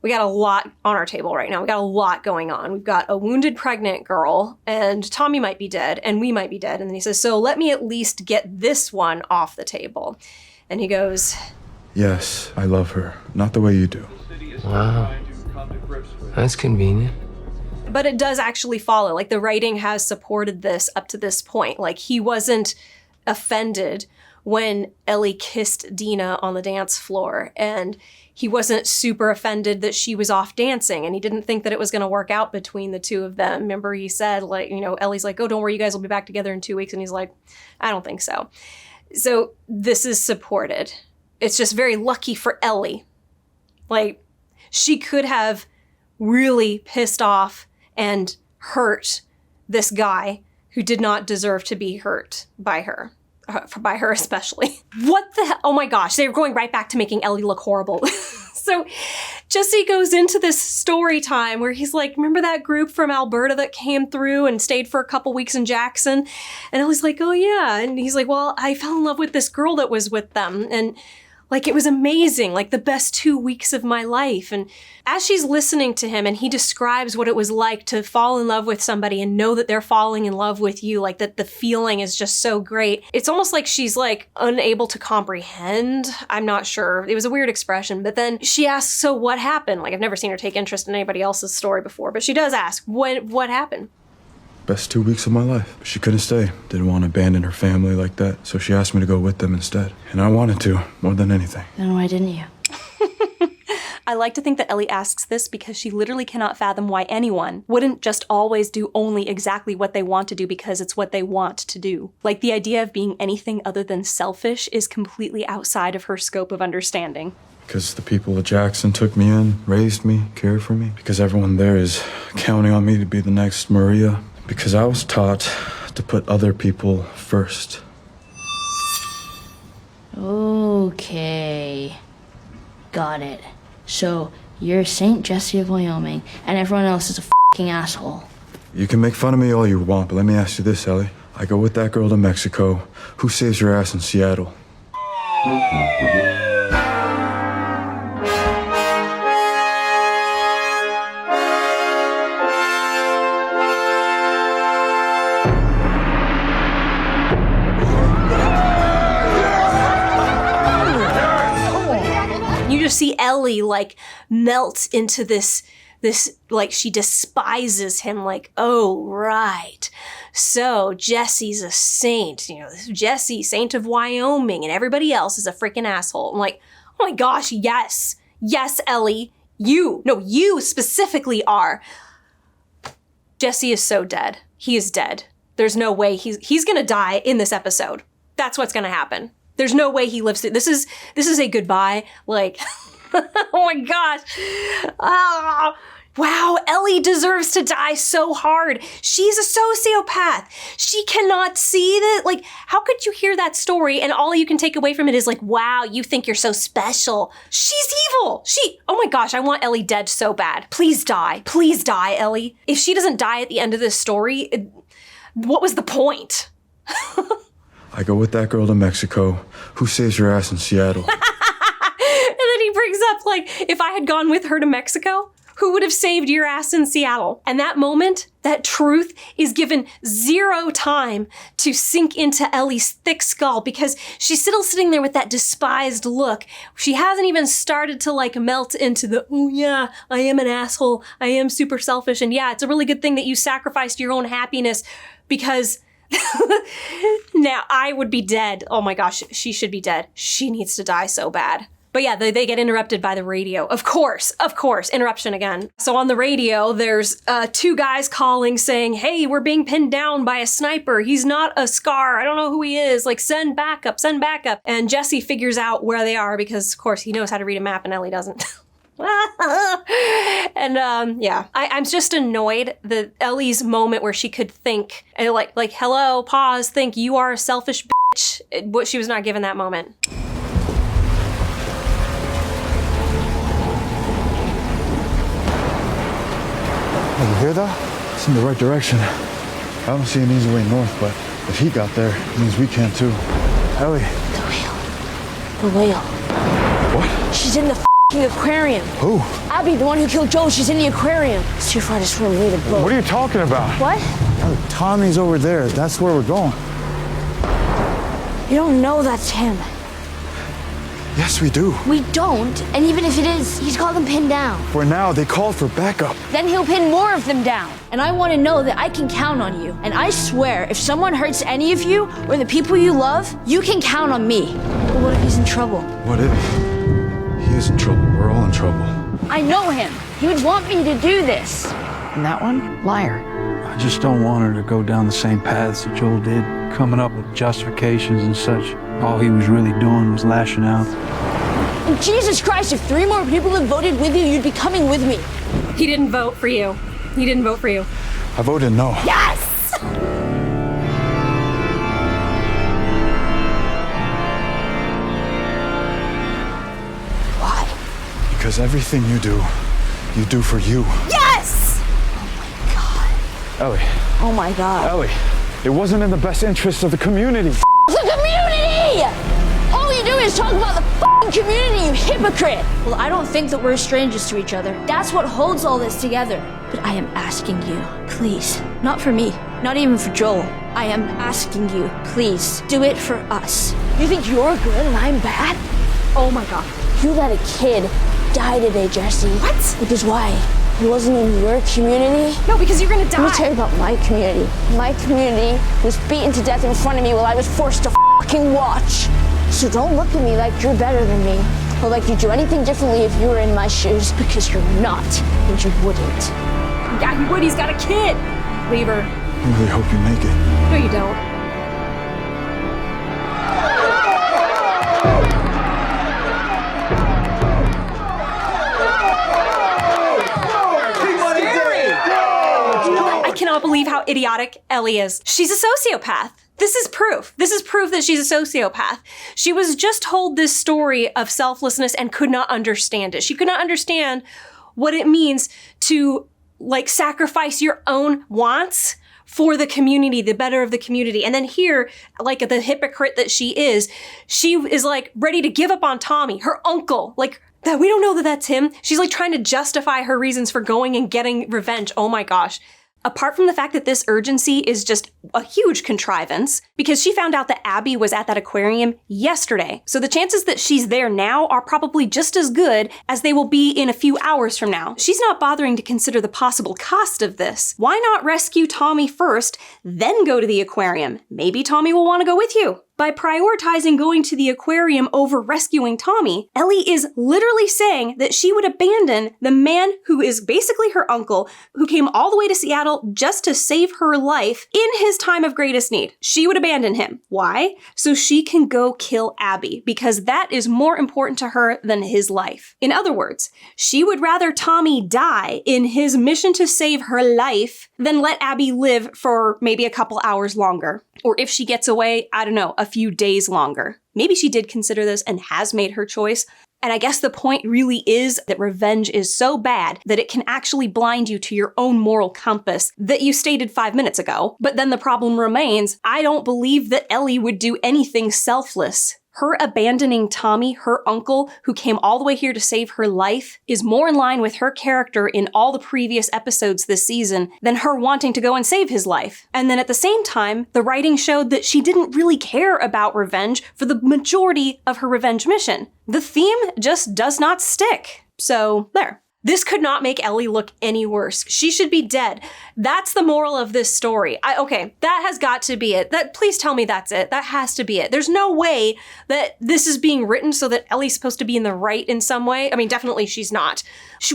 we got a lot on our table right now. We got a lot going on. We've got a wounded pregnant girl, and Tommy might be dead, and we might be dead." And then he says, "So let me at least get this one off the table." And he goes, "Yes, I love her. Not the way you do." Wow. That's convenient. But it does actually follow. The writing has supported this up to this point. He wasn't offended when Ellie kissed Dina on the dance floor, and he wasn't super offended that she was off dancing, and he didn't think that it was going to work out between the two of them. Remember, he said, Ellie's like, "Oh, don't worry, you guys will be back together in 2 weeks." And he's like, "I don't think so." So this is supported. It's just very lucky for Ellie. She could have really pissed off and hurt this guy who did not deserve to be hurt by her especially. What the hell? Oh my gosh, they're going right back to making Ellie look horrible. So Jesse goes into this story time where he's like, "Remember that group from Alberta that came through and stayed for a couple weeks in Jackson?" And Ellie's like, "Oh yeah." And he's like, "Well, I fell in love with this girl that was with them. And it was amazing, the best 2 weeks of my life." And as she's listening to him and he describes what it was like to fall in love with somebody and know that they're falling in love with you, that the feeling is just so great. It's almost like she's unable to comprehend. I'm not sure. It was a weird expression. But then she asks, "So what happened?" I've never seen her take interest in anybody else's story before, but she does ask, what happened? Best 2 weeks of my life. She couldn't stay. Didn't want to abandon her family like that. So she asked me to go with them instead. And I wanted to, more than anything. Then why didn't you? I like to think that Ellie asks this because she literally cannot fathom why anyone wouldn't just always do only exactly what they want to do because it's what they want to do. The idea of being anything other than selfish is completely outside of her scope of understanding. Because the people at Jackson took me in, raised me, cared for me. Because everyone there is counting on me to be the next Maria. Because I was taught to put other people first. Okay. Got it. So, you're Saint Jesse of Wyoming, and everyone else is a f***ing asshole. You can make fun of me all you want, but let me ask you this, Ellie. I go with that girl to Mexico. Who saves your ass in Seattle? See Ellie melt into this she despises him, "Oh right, so Jesse's a saint, Jesse, Saint of Wyoming, and everybody else is a freaking asshole." I'm like, "Oh my gosh, yes, Ellie, you specifically are." Jesse is so dead. He is dead. There's no way he's gonna die in this episode. That's what's gonna happen. There's no way he lives through. This is a goodbye. Oh my gosh. Wow, Ellie deserves to die so hard. She's a sociopath. She cannot see that. How could you hear that story and all you can take away from it is wow, you think you're so special. She's evil. Oh my gosh, I want Ellie dead so bad. Please die. Please die, Ellie. If she doesn't die at the end of this story, what was the point? I go with that girl to Mexico. Who saves your ass in Seattle? And then he brings up, if I had gone with her to Mexico, who would have saved your ass in Seattle? And that moment, that truth is given zero time to sink into Ellie's thick skull because she's still sitting there with that despised look. She hasn't even started to like melt into the, oh yeah, I am an asshole. I am super selfish. And yeah, it's a really good thing that you sacrificed your own happiness because now I would be dead. Oh my gosh, she should be dead. She needs to die so bad. But yeah, they get interrupted by the radio. Of course, interruption again. So on the radio, there's 2 guys calling saying, hey, we're being pinned down by a sniper. He's not a Scar. I don't know who he is. Like, send backup, send backup. And Jesse figures out where they are because, of course, he knows how to read a map and Ellie doesn't. And yeah, I'm just annoyed that Ellie's moment where she could think, like, hello, pause, think, you are a selfish bitch. What she was not given that moment. Oh, you hear that? It's in the right direction. I don't see an easy way north, but if he got there, it means we can too. Ellie. The whale. What? She's in the f***ing aquarium. Who? Abby, the one who killed Joel, she's in the aquarium. It's too far to swim. We need a boat. What are you talking about? What? Oh, Tommy's over there. That's where we're going. You don't know that's him. Yes, we do. We don't, and even if it is, he's got them pinned down. For now, they called for backup. Then he'll pin more of them down. And I want to know that I can count on you. And I swear, if someone hurts any of you, or the people you love, you can count on me. But what if he's in trouble? What if? He is in trouble. We're all in trouble. I know him. He would want me to do this. And that one? Liar. I just don't want her to go down the same paths that Joel did, coming up with justifications and such. All he was really doing was lashing out. And Jesus Christ, if 3 more people had voted with you, you'd be coming with me. He didn't vote for you. He didn't vote for you. I voted no. Yes! Why? Because everything you do for you. Yes! Oh my God. Ellie. Oh my God. Ellie, it wasn't in the best interest of the community. The community! All you do is talk about the f***ing community, you hypocrite! Well, I don't think that we're strangers to each other. That's what holds all this together. But I am asking you, please, not for me, not even for Joel. I am asking you, please, do it for us. You think you're good and I'm bad? Oh my God. You let a kid die today, Jesse. What? Because why? He wasn't in your community? No, because you're gonna die. Let me tell you about my community. My community was beaten to death in front of me while I was forced to fucking watch. So don't look at me like you're better than me, or like you'd do anything differently if you were in my shoes, because you're not, and you wouldn't. Yeah, he would. He's got a kid. Leave her. I really hope you make it. No, you don't. I cannot believe how idiotic Ellie is. She's a sociopath. This is proof. This is proof that she's a sociopath. She was just told this story of selflessness and could not understand it. She could not understand what it means to, like, sacrifice your own wants for the community, the better of the community. And then here, like the hypocrite that she is like ready to give up on Tommy, her uncle, like that. We don't know that that's him. She's like trying to justify her reasons for going and getting revenge. Oh my gosh. Apart from the fact that this urgency is just a huge contrivance, because she found out that Abby was at that aquarium yesterday. So the chances that she's there now are probably just as good as they will be in a few hours from now. She's not bothering to consider the possible cost of this. Why not rescue Tommy first, then go to the aquarium? Maybe Tommy will want to go with you. By prioritizing going to the aquarium over rescuing Tommy, Ellie is literally saying that she would abandon the man who is basically her uncle, who came all the way to Seattle just to save her life in his time of greatest need. She would abandon him. Why? So she can go kill Abby, because that is more important to her than his life. In other words, she would rather Tommy die in his mission to save her life than let Abby live for maybe a couple hours longer. Or if she gets away, I don't know, a few days longer. Maybe she did consider this and has made her choice. And I guess the point really is that revenge is so bad that it can actually blind you to your own moral compass that you stated 5 minutes ago. But then the problem remains, I don't believe that Ellie would do anything selfless. her abandoning Tommy, her uncle, who came all the way here to save her life, is more in line with her character in all the previous episodes this season than her wanting to go and save his life. And then at the same time, the writing showed that she didn't really care about revenge for the majority of her revenge mission. The theme just does not stick. So, there. This could not make Ellie look any worse. She should be dead. That's the moral of this story. Okay, that has got to be it. Please tell me that's it. That has to be it. There's no way that this is being written so that Ellie's supposed to be in the right in some way. I mean, definitely she's not.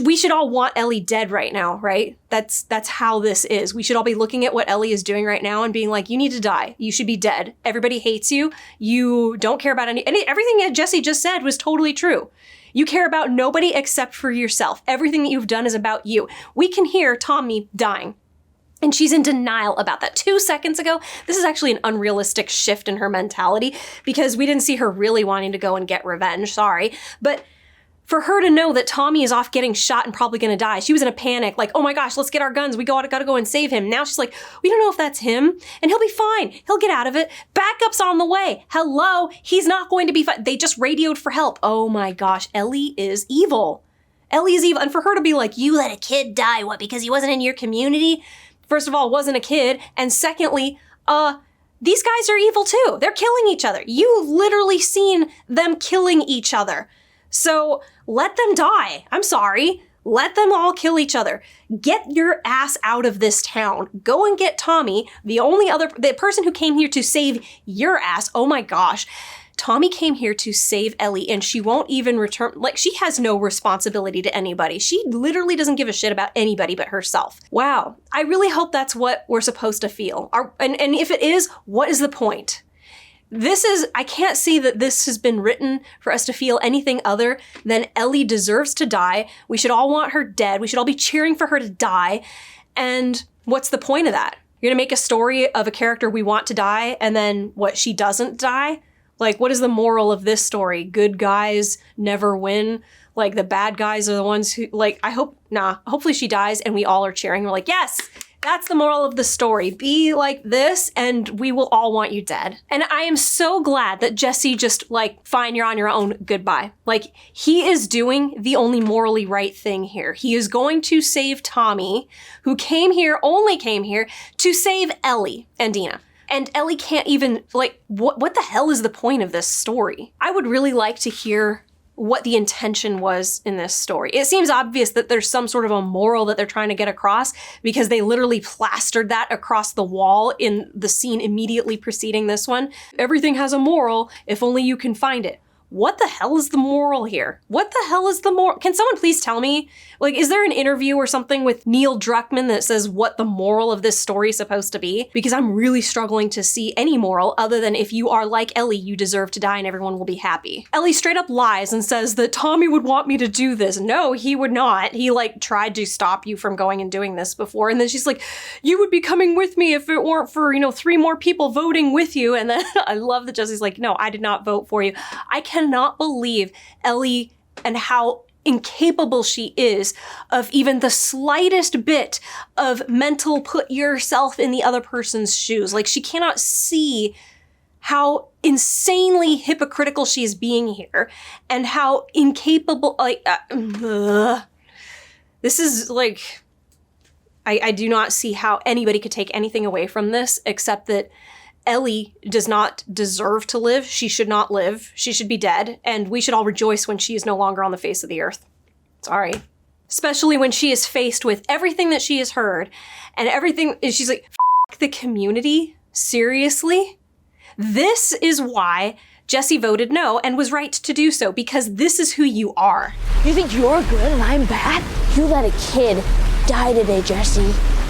We should all want Ellie dead right now, right? That's how this is. We should all be looking at what Ellie is doing right now and being like, you need to die. You should be dead. Everybody hates you. You don't care about everything that Jesse just said was totally true. You care about nobody except for yourself. Everything that you've done is about you. We can hear Tommy dying. And she's in denial about that. 2 seconds ago, this is actually an unrealistic shift in her mentality because we didn't see her really wanting to go and get revenge, sorry. But for her to know that Tommy is off getting shot and probably gonna die, she was in a panic, like, oh my gosh, let's get our guns, we gotta go and save him. Now she's like, we don't know if that's him, and he'll be fine. He'll get out of it. Backup's on the way. Hello, he's not going to be fine. They just radioed for help. Oh my gosh, Ellie is evil. Ellie is evil, and for her to be like, you let a kid die, what, because he wasn't in your community? First of all, wasn't a kid, and secondly, these guys are evil too. They're killing each other. You literally seen them killing each other. So let them die. I'm sorry. Let them all kill each other. Get your ass out of this town. Go and get Tommy, the person who came here to save your ass. Oh my gosh. Tommy came here to save Ellie and she won't even return. Like, she has no responsibility to anybody. She literally doesn't give a shit about anybody but herself. Wow. I really hope that's what we're supposed to feel. And if it is, what is the point? I can't see that this has been written for us to feel anything other than Ellie deserves to die. We should all want her dead. We should all be cheering for her to die. And what's the point of that? You're gonna make a story of a character we want to die and then what, she doesn't die? Like, what is the moral of this story? Good guys never win. Like, the bad guys are the ones who, like, hopefully she dies and we all are cheering. We're like, yes! That's the moral of the story. Be like this and we will all want you dead. And I am so glad that Jesse just like, fine, you're on your own, goodbye. Like, he is doing the only morally right thing here. He is going to save Tommy, who only came here to save Ellie and Dina. And Ellie can't even, like, what the hell is the point of this story? I would really like to hear what the intention was in this story. It seems obvious that there's some sort of a moral that they're trying to get across because they literally plastered that across the wall in the scene immediately preceding this one. Everything has a moral if only you can find it. What the hell is the moral here? What the hell is the moral? Can someone please tell me? Like, is there an interview or something with Neil Druckmann that says what the moral of this story is supposed to be? Because I'm really struggling to see any moral other than if you are like Ellie, you deserve to die and everyone will be happy. Ellie straight up lies and says that Tommy would want me to do this. No, he would not. He like tried to stop you from going and doing this before. And then she's like, you would be coming with me if it weren't for, 3 more people voting with you. And then I love that Jesse's like, no, I did not vote for you. I cannot believe Ellie and how incapable she is of even the slightest bit of mental put yourself in the other person's shoes. Like, she cannot see how insanely hypocritical she is being here and how incapable, this is like, I do not see how anybody could take anything away from this except that Ellie does not deserve to live. She should not live. She should be dead. And we should all rejoice when she is no longer on the face of the earth. Sorry. Especially when she is faced with everything that she has heard and everything. And she's like, F the community? Seriously? This is why Jesse voted no and was right to do so, because this is who you are. You think you're good and I'm bad? You let a kid die today, Jesse.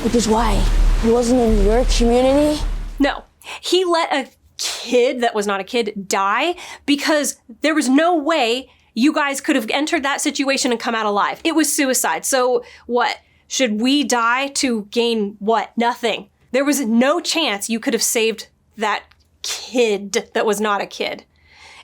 Which is why he wasn't in your community? No. He let a kid that was not a kid die because there was no way you guys could have entered that situation and come out alive. It was suicide. So what? Should we die to gain what? Nothing. There was no chance you could have saved that kid that was not a kid.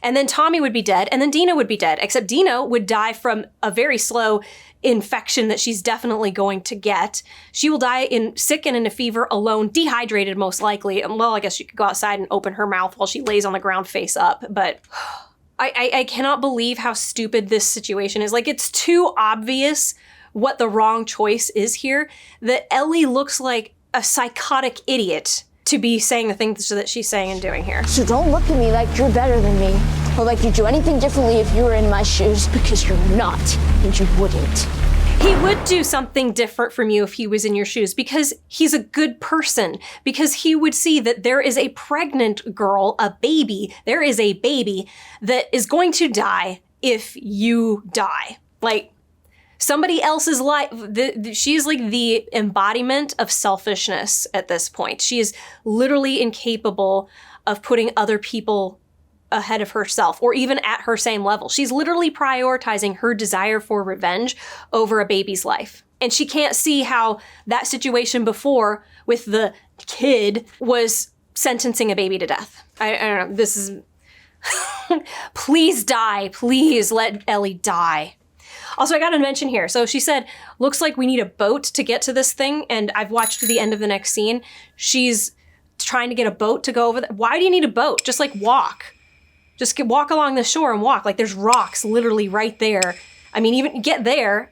And then Tommy would be dead, and then Dina would be dead, except Dina would die from a very slow infection that she's definitely going to get. She will die sick and in a fever, alone, dehydrated most likely. And well, I guess she could go outside and open her mouth while she lays on the ground face up, but I cannot believe how stupid this situation is. Like, it's too obvious what the wrong choice is here, that Ellie looks like a psychotic idiot to be saying the things that she's saying and doing here. So don't look at me like you're better than me, or like you'd do anything differently if you were in my shoes, because you're not, and you wouldn't. He would do something different from you if he was in your shoes, because he's a good person, because he would see that there is a pregnant girl, a baby, there is a baby that is going to die if you die. Like, somebody else's life, she's like the embodiment of selfishness at this point. She is literally incapable of putting other people ahead of herself or even at her same level. She's literally prioritizing her desire for revenge over a baby's life. And she can't see how that situation before with the kid was sentencing a baby to death. I don't know, this is... Please die. Please let Ellie die. Also, I gotta mention here, so she said, looks like we need a boat to get to this thing, and I've watched the end of the next scene. She's trying to get a boat to go over there. Why do you need a boat? Just like walk. Just walk along the shore and walk. Like, there's rocks literally right there. I mean, even get there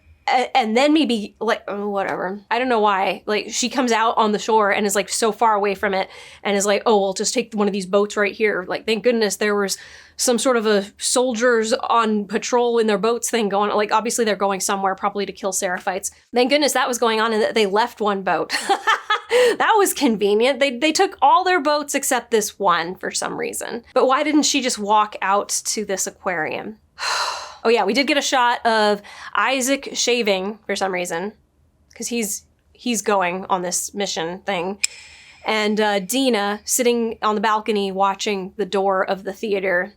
and then maybe like, oh, whatever. I don't know why. Like, she comes out on the shore and is like so far away from it and is like, oh, we'll just take one of these boats right here. Like, thank goodness there was some sort of a soldiers on patrol in their boats thing going on. Like, obviously they're going somewhere probably to kill Seraphites. Thank goodness that was going on and that they left one boat. That was convenient. They took all their boats except this one for some reason. But why didn't she just walk out to this aquarium? Oh yeah, we did get a shot of Isaac shaving for some reason, because he's going on this mission thing. And Dina sitting on the balcony watching the door of the theater,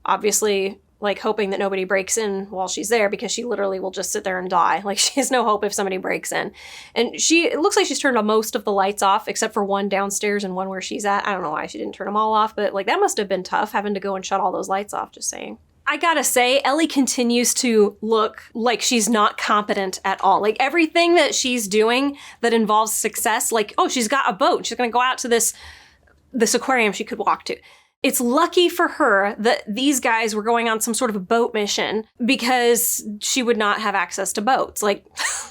obviously like hoping that nobody breaks in while she's there, because she literally will just sit there and die. Like, she has no hope if somebody breaks in. And it looks like she's turned on most of the lights off, except for one downstairs and one where she's at. I don't know why she didn't turn them all off, but like, that must have been tough having to go and shut all those lights off, just saying. I gotta say, Ellie continues to look like she's not competent at all. Like, everything that she's doing that involves success, like, oh, she's got a boat. She's gonna go out to this aquarium she could walk to. It's lucky for her that these guys were going on some sort of a boat mission, because she would not have access to boats. Like,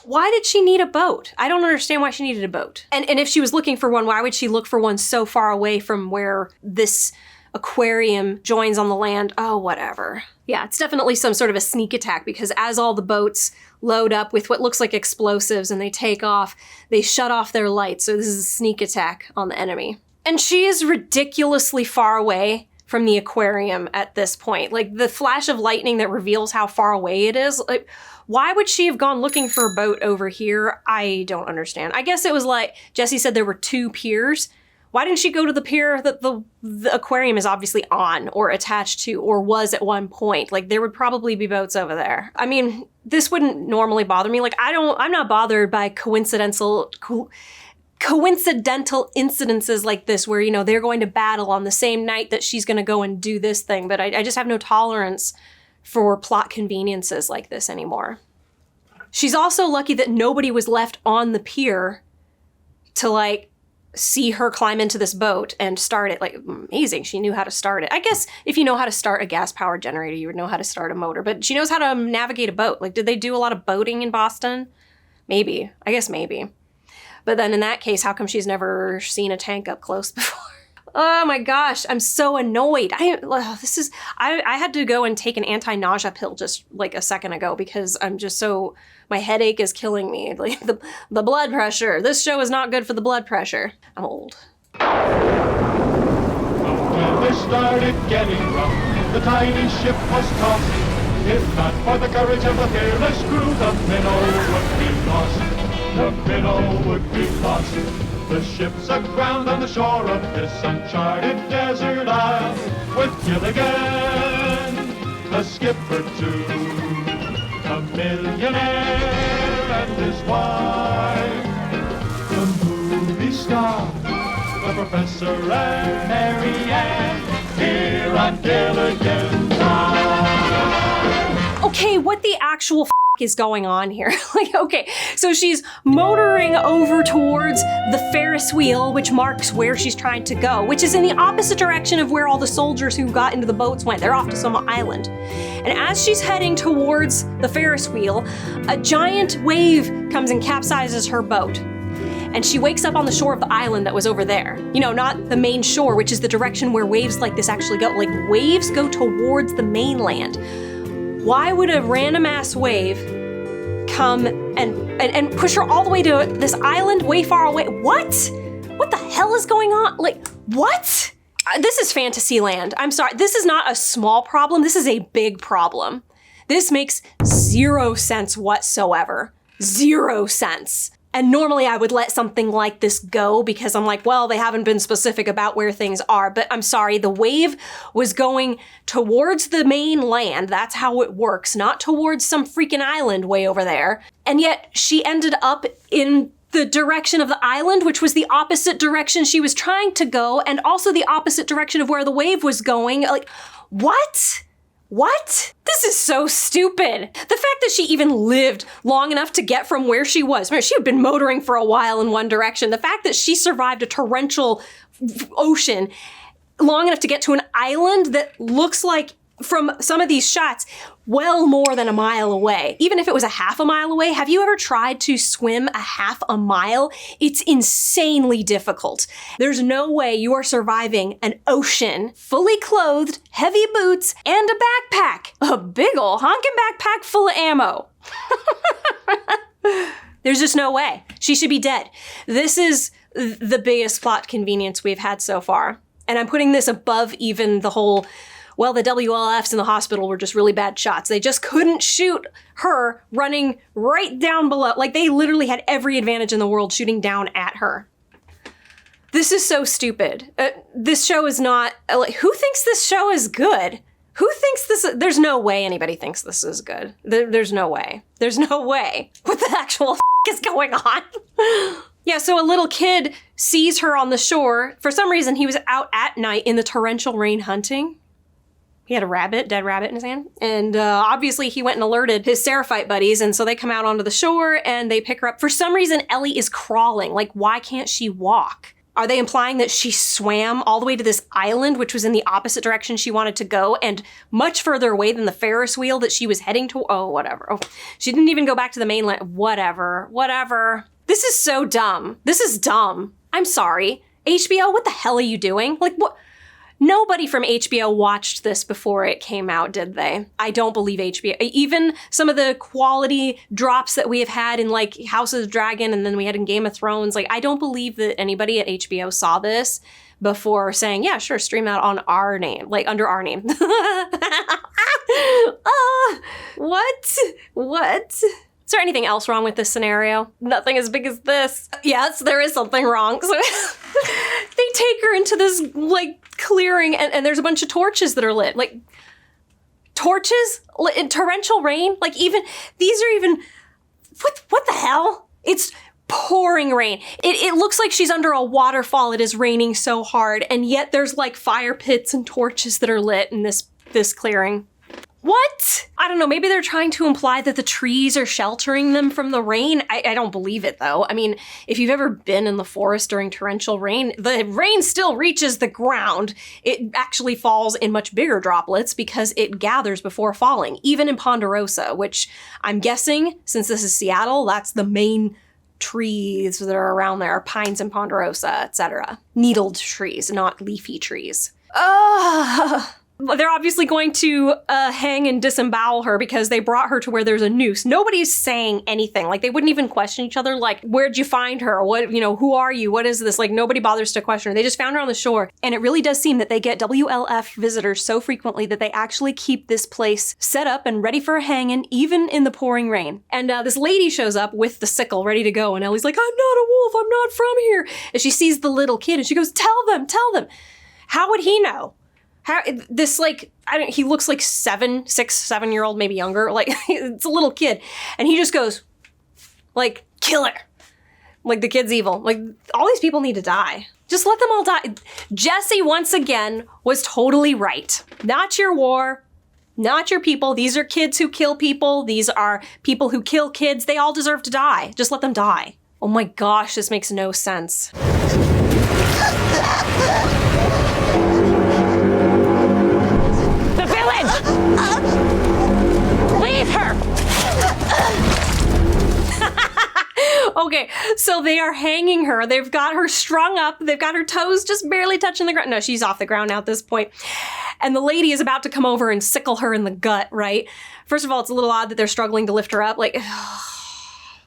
why did she need a boat? I don't understand why she needed a boat. And if she was looking for one, why would she look for one so far away from where this aquarium joins on the land? Oh, whatever. Yeah, it's definitely some sort of a sneak attack, because as all the boats load up with what looks like explosives and they take off, they shut off their lights. So this is a sneak attack on the enemy. And she is ridiculously far away from the aquarium at this point. Like, the flash of lightning that reveals how far away it is. Like, why would she have gone looking for a boat over here? I don't understand. I guess it was like, Jesse said there were 2 piers. Why didn't she go to the pier that the aquarium is obviously on or attached to or was at one point? Like, there would probably be boats over there. I mean, this wouldn't normally bother me. Like, I'm not bothered by coincidental incidences like this where, you know, they're going to battle on the same night that she's going to go and do this thing. But I just have no tolerance for plot conveniences like this anymore. She's also lucky that nobody was left on the pier to, like, see her climb into this boat and start it. Like, amazing. She knew how to start it. I guess if you know how to start a gas-powered generator, you would know how to start a motor. But she knows how to navigate a boat. Like, did they do a lot of boating in Boston? Maybe. I guess maybe. But then in that case, how come she's never seen a tank up close before? Oh my gosh, I'm so annoyed. I had to go and take an anti-nausea pill just like a second ago, because I'm just so, my headache is killing me. Like, the blood pressure. This show is not good for the blood pressure. I'm old. When they started getting rough, the tiny ship was tossed. If not for the courage of the fearless crew, the minnow would be lost. The minnow would be lost. The ship's aground on the shore of this uncharted desert isle, with Gilligan, a skipper too, a millionaire and his wife, the movie star, the professor and Mary Ann, here on Gilligan's Island. Okay, what the actual is going on here? Like, okay, so she's motoring over towards the Ferris wheel, which marks where she's trying to go, which is in the opposite direction of where all the soldiers who got into the boats went. They're off to some island. And as she's heading towards the Ferris wheel, a giant wave comes and capsizes her boat. And she wakes up on the shore of the island that was over there. You know, not the main shore, which is the direction where waves like this actually go. Like, waves go towards the mainland. Why would a random ass wave come and push her all the way to this island way far away? What? What the hell is going on? Like, what? This is Fantasyland. I'm sorry. This is not a small problem. This is a big problem. This makes zero sense whatsoever. Zero sense. And normally I would let something like this go because I'm like, well, they haven't been specific about where things are. But I'm sorry, the wave was going towards the mainland. That's how it works, not towards some freaking island way over there. And yet she ended up in the direction of the island, which was the opposite direction she was trying to go, and also the opposite direction of where the wave was going. Like, what? What? This is so stupid. The fact that she even lived long enough to get from where she was. She had been motoring for a while in one direction. The fact that she survived a torrential ocean long enough to get to an island that looks like, from some of these shots, well more than a mile away. Even if it was a half a mile away, have you ever tried to swim a half a mile? It's insanely difficult. There's no way you are surviving an ocean, fully clothed, heavy boots, and a backpack. A big ol' honking backpack full of ammo. There's just no way. She should be dead. This is the biggest plot convenience we've had so far. And I'm putting this above even the whole, well, the WLFs in the hospital were just really bad shots. They just couldn't shoot her running right down below. Like, they literally had every advantage in the world shooting down at her. This is so stupid. This show is not, like, who thinks this show is good? Who thinks this, there's no way anybody thinks this is good. There's no way. There's no way. What the actual is going on? Yeah, so a little kid sees her on the shore. For some reason, he was out at night in the torrential rain hunting. He had a dead rabbit in his hand. And obviously he went and alerted his Seraphite buddies, and so they come out onto the shore and they pick her up. For some reason, Ellie is crawling. Like, why can't she walk? Are they implying that she swam all the way to this island, which was in the opposite direction she wanted to go, and much further away than the Ferris wheel that she was heading to? Oh, whatever. Oh, she didn't even go back to the mainland. Whatever. This is so dumb. This is dumb. I'm sorry. HBO, what the hell are you doing? Like, what? Nobody from HBO watched this before it came out, did they? I don't believe HBO. Even some of the quality drops that we have had in, like, House of the Dragon and then we had in Game of Thrones, like, I don't believe that anybody at HBO saw this before saying, yeah, sure, stream that on our name, like, under our name. What? Is there anything else wrong with this scenario? Nothing as big as this. Yes, there is something wrong. So they take her into this, like, clearing, and there's a bunch of torches that are lit. Like, torches? In torrential rain? Like, even, these are even, what the hell? It's pouring rain. It looks like she's under a waterfall. It is raining so hard, and yet there's, like, fire pits and torches that are lit in this clearing. What? I don't know, maybe they're trying to imply that the trees are sheltering them from the rain. I don't believe it, though. I mean, if you've ever been in the forest during torrential rain, the rain still reaches the ground. It actually falls in much bigger droplets because it gathers before falling, even in Ponderosa, which I'm guessing, since this is Seattle, that's the main trees that are around there, pines and Ponderosa, etc. Needled trees, not leafy trees. They're obviously going to hang and disembowel her because they brought her to where there's a noose. Nobody's saying anything. Like, they wouldn't even question each other. Like, where'd you find her? What, who are you? What is this? Like, nobody bothers to question her. They just found her on the shore. And it really does seem that they get WLF visitors so frequently that they actually keep this place set up and ready for a hanging, even in the pouring rain. And this lady shows up with the sickle ready to go. And Ellie's like, I'm not a wolf. I'm not from here. And she sees the little kid and she goes, tell them. How would he know? He looks like 7-year-old, maybe younger. Like, it's a little kid. And he just goes, like, kill her. Like, the kid's evil. Like, all these people need to die. Just let them all die. Jesse, once again, was totally right. Not your war. Not your people. These are kids who kill people. These are people who kill kids. They all deserve to die. Just let them die. Oh my gosh, this makes no sense. The village! Leave her! Okay, so they are hanging her. They've got her strung up. They've got her toes just barely touching the ground. No, she's off the ground now at this point. And the lady is about to come over and sickle her in the gut, right? First of all, it's a little odd that they're struggling to lift her up, like,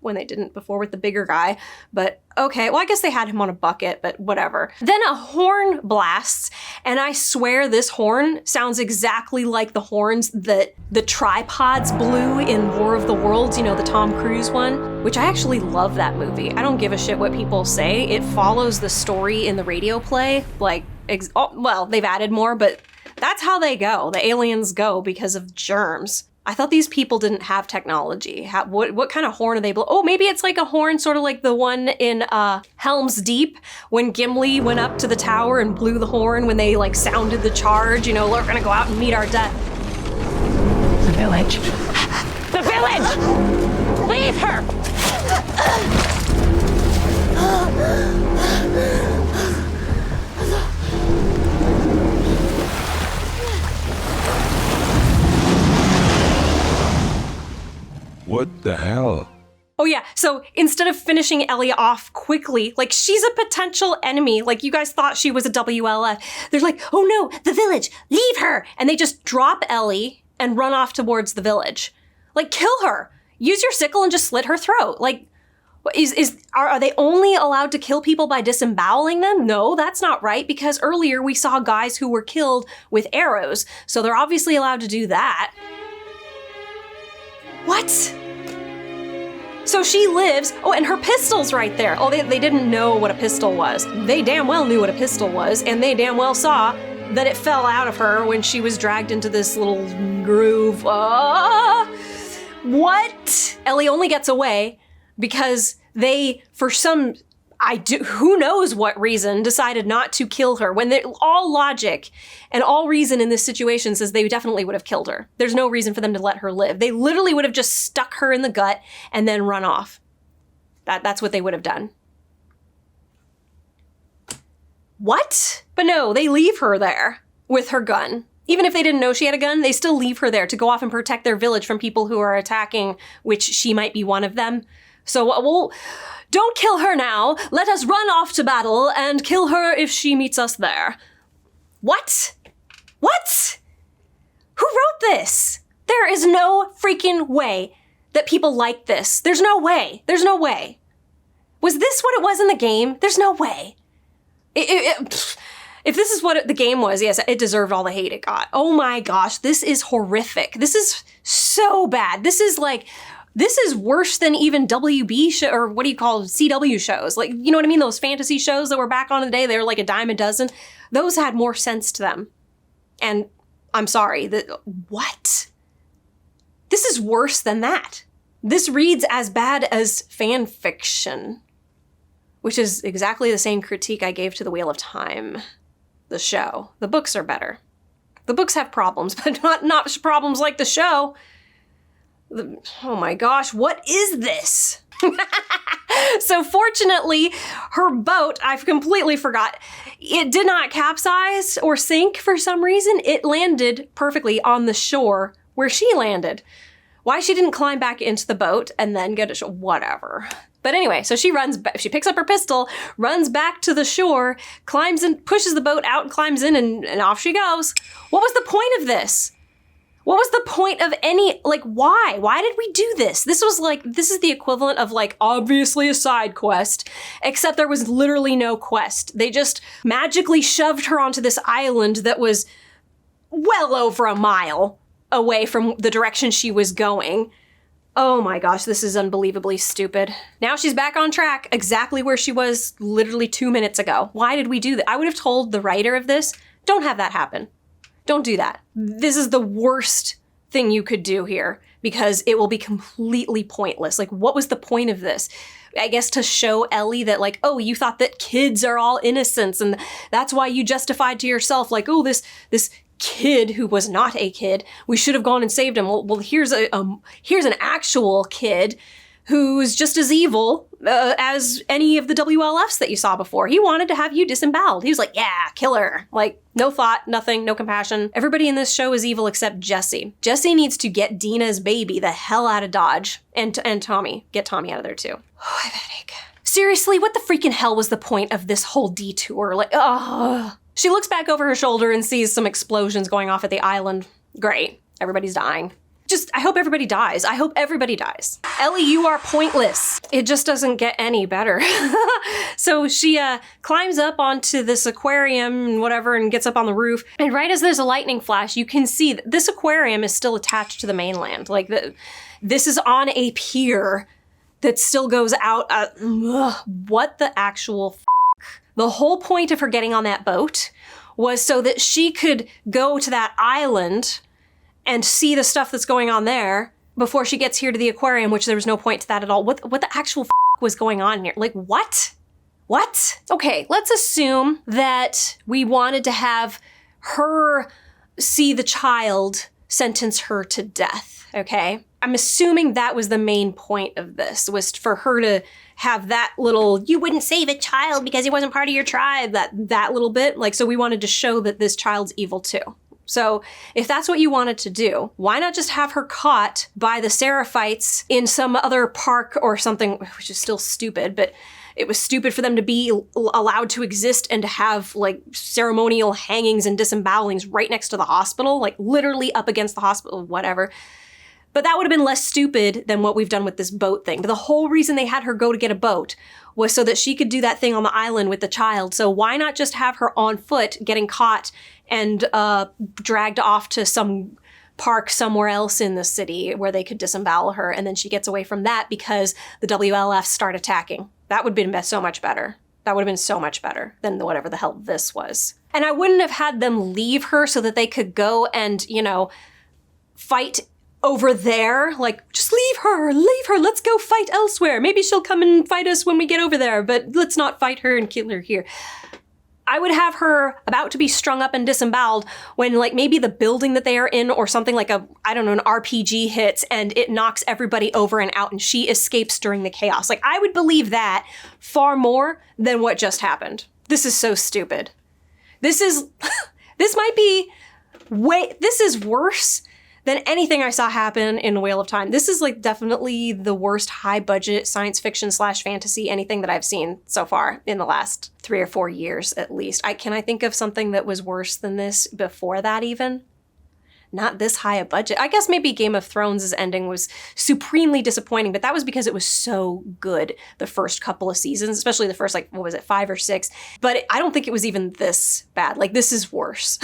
when they didn't before with the bigger guy. But okay, well, I guess they had him on a bucket, but whatever. Then a horn blasts, and I swear this horn sounds exactly like the horns that the tripods blew in War of the Worlds, you know, the Tom Cruise one, which I actually love that movie. I don't give a shit what people say. It follows the story in the radio play, like, well, they've added more, but that's how they go. The aliens go because of germs. I thought these people didn't have technology. What kind of horn are they blowing? Oh, maybe it's like a horn sort of like the one in Helm's Deep when Gimli went up to the tower and blew the horn when they like sounded the charge, you know, we're gonna go out and meet our death. The village. The village! Leave her! What the hell? Oh yeah, so instead of finishing Ellie off quickly, like she's a potential enemy, like you guys thought she was a WLF, they're like, oh no, the village, leave her! And they just drop Ellie and run off towards the village. Like, kill her! Use your sickle and just slit her throat. Like, are they only allowed to kill people by disemboweling them? No, that's not right, because earlier we saw guys who were killed with arrows, so they're obviously allowed to do that. What? So she lives, oh, and her pistol's right there. Oh, they didn't know what a pistol was. They damn well knew what a pistol was, and they damn well saw that it fell out of her when she was dragged into this little groove. What? Ellie only gets away because they, for some, who knows what reason, decided not to kill her, when all logic and all reason in this situation says they definitely would have killed her. There's no reason for them to let her live. They literally would have just stuck her in the gut and then run off. That's what they would have done. What? But no, they leave her there with her gun. Even if they didn't know she had a gun, they still leave her there to go off and protect their village from people who are attacking, which she might be one of them. So, well, don't kill her now. Let us run off to battle and kill her if she meets us there. What? What? Who wrote this? There is no freaking way that people like this. There's no way. There's no way. Was this what it was in the game? There's no way. If this is what the game was, yes, it deserved all the hate it got. Oh my gosh, this is horrific. This is so bad. This is worse than even WB or what do you call CW shows? Like, you know what I mean? Those fantasy shows that were back on in the day, they were like a dime a dozen. Those had more sense to them. And I'm sorry, what? This is worse than that. This reads as bad as fan fiction, which is exactly the same critique I gave to The Wheel of Time, the show. The books are better. The books have problems, but not problems like the show. Oh my gosh, what is this? So fortunately, her boat, I've completely forgot, it did not capsize or sink for some reason. It landed perfectly on the shore where she landed. Why she didn't climb back into the boat and then get a whatever. But anyway, so she picks up her pistol, runs back to the shore, climbs in, pushes the boat out and climbs in, and off she goes. What was the point of this? What was the point of why? Why did we do this? This is the equivalent of obviously a side quest, except there was literally no quest. They just magically shoved her onto this island that was well over a mile away from the direction she was going. Oh my gosh, this is unbelievably stupid. Now she's back on track, exactly where she was literally 2 minutes ago. Why did we do that? I would have told the writer of this, don't have that happen. Don't do that. This is the worst thing you could do here, because it will be completely pointless. Like, what was the point of this? I guess to show Ellie that, like, oh, you thought that kids are all innocents, and that's why you justified to yourself, like, oh, this kid who was not a kid, we should have gone and saved him. Well, here's an actual kid who's just as evil as any of the WLFs that you saw before. He wanted to have you disemboweled. He was like, yeah, kill her. Like, no thought, nothing, no compassion. Everybody in this show is evil except Jesse. Jesse needs to get Dina's baby the hell out of Dodge. And Tommy. Get Tommy out of there too. Oh, I have a headache. Seriously, what the freaking hell was the point of this whole detour? Like, ugh. She looks back over her shoulder and sees some explosions going off at the island. Great. Everybody's dying. I hope everybody dies. I hope everybody dies. Ellie, you are pointless. It just doesn't get any better. So she climbs up onto this aquarium and whatever and gets up on the roof. And right as there's a lightning flash, you can see that this aquarium is still attached to the mainland. Like, this is on a pier that still goes out. What the actual f***? The whole point of her getting on that boat was so that she could go to that island and see the stuff that's going on there before she gets here to the aquarium, which there was no point to that at all. What the actual was going on here? Like, what? What? Okay, let's assume that we wanted to have her see the child sentence her to death, okay? I'm assuming that was the main point of this, was for her to have that little, you wouldn't save a child because he wasn't part of your tribe, that little bit. Like, so we wanted to show that this child's evil too. So if that's what you wanted to do, why not just have her caught by the Seraphites in some other park or something, which is still stupid, but it was stupid for them to be allowed to exist and to have, like, ceremonial hangings and disembowelings right next to the hospital, like literally up against the hospital, whatever. But that would have been less stupid than what we've done with this boat thing. But the whole reason they had her go to get a boat was so that she could do that thing on the island with the child. So why not just have her on foot getting caught and dragged off to some park somewhere else in the city where they could disembowel her, and then she gets away from that because the WLF start attacking. That would have been so much better. That would have been so much better than whatever the hell this was. And I wouldn't have had them leave her so that they could go and, you know, fight over there. Like, just leave her, let's go fight elsewhere. Maybe she'll come and fight us when we get over there, but let's not fight her and kill her here. I would have her about to be strung up and disemboweled when, like, maybe the building that they are in or something like an RPG hits and it knocks everybody over and out and she escapes during the chaos. Like, I would believe that far more than what just happened. This is so stupid. This is worse than anything I saw happen in Wheel of Time. This is, like, definitely the worst high-budget science fiction / fantasy anything that I've seen so far in the last 3 or 4 years, at least. Can I think of something that was worse than this before that, even? Not this high a budget. I guess maybe Game of Thrones' ending was supremely disappointing, but that was because it was so good the first couple of seasons, especially the first, 5 or 6. But I don't think it was even this bad. Like, this is worse.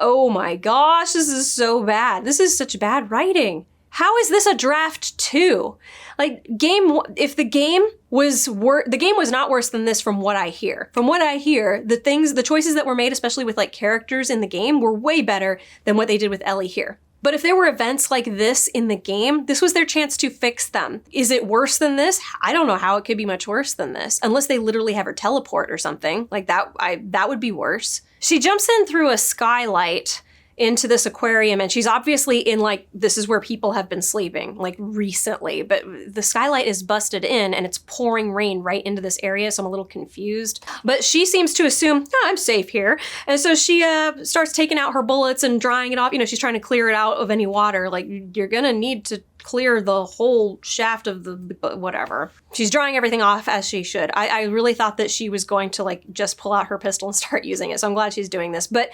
Oh my gosh, this is so bad. This is such bad writing. How is this a draft 2? Like, if the game was the game was not worse than this from what I hear. From what I hear, the choices that were made, especially with, like, characters in the game, were way better than what they did with Ellie here. But if there were events like this in the game, this was their chance to fix them. Is it worse than this? I don't know how it could be much worse than this, unless they literally have her teleport or something. Like, that would be worse. She jumps in through a skylight into this aquarium, and she's obviously in, like, this is where people have been sleeping, like, recently, but the skylight is busted in and it's pouring rain right into this area, so I'm a little confused. But she seems to assume, I'm safe here, and so she starts taking out her bullets and drying it off. You know, she's trying to clear it out of any water. Like, you're gonna need to clear the whole shaft of the whatever. She's drying everything off as she should. I really thought that she was going to, like, just pull out her pistol and start using it, so I'm glad she's doing this. But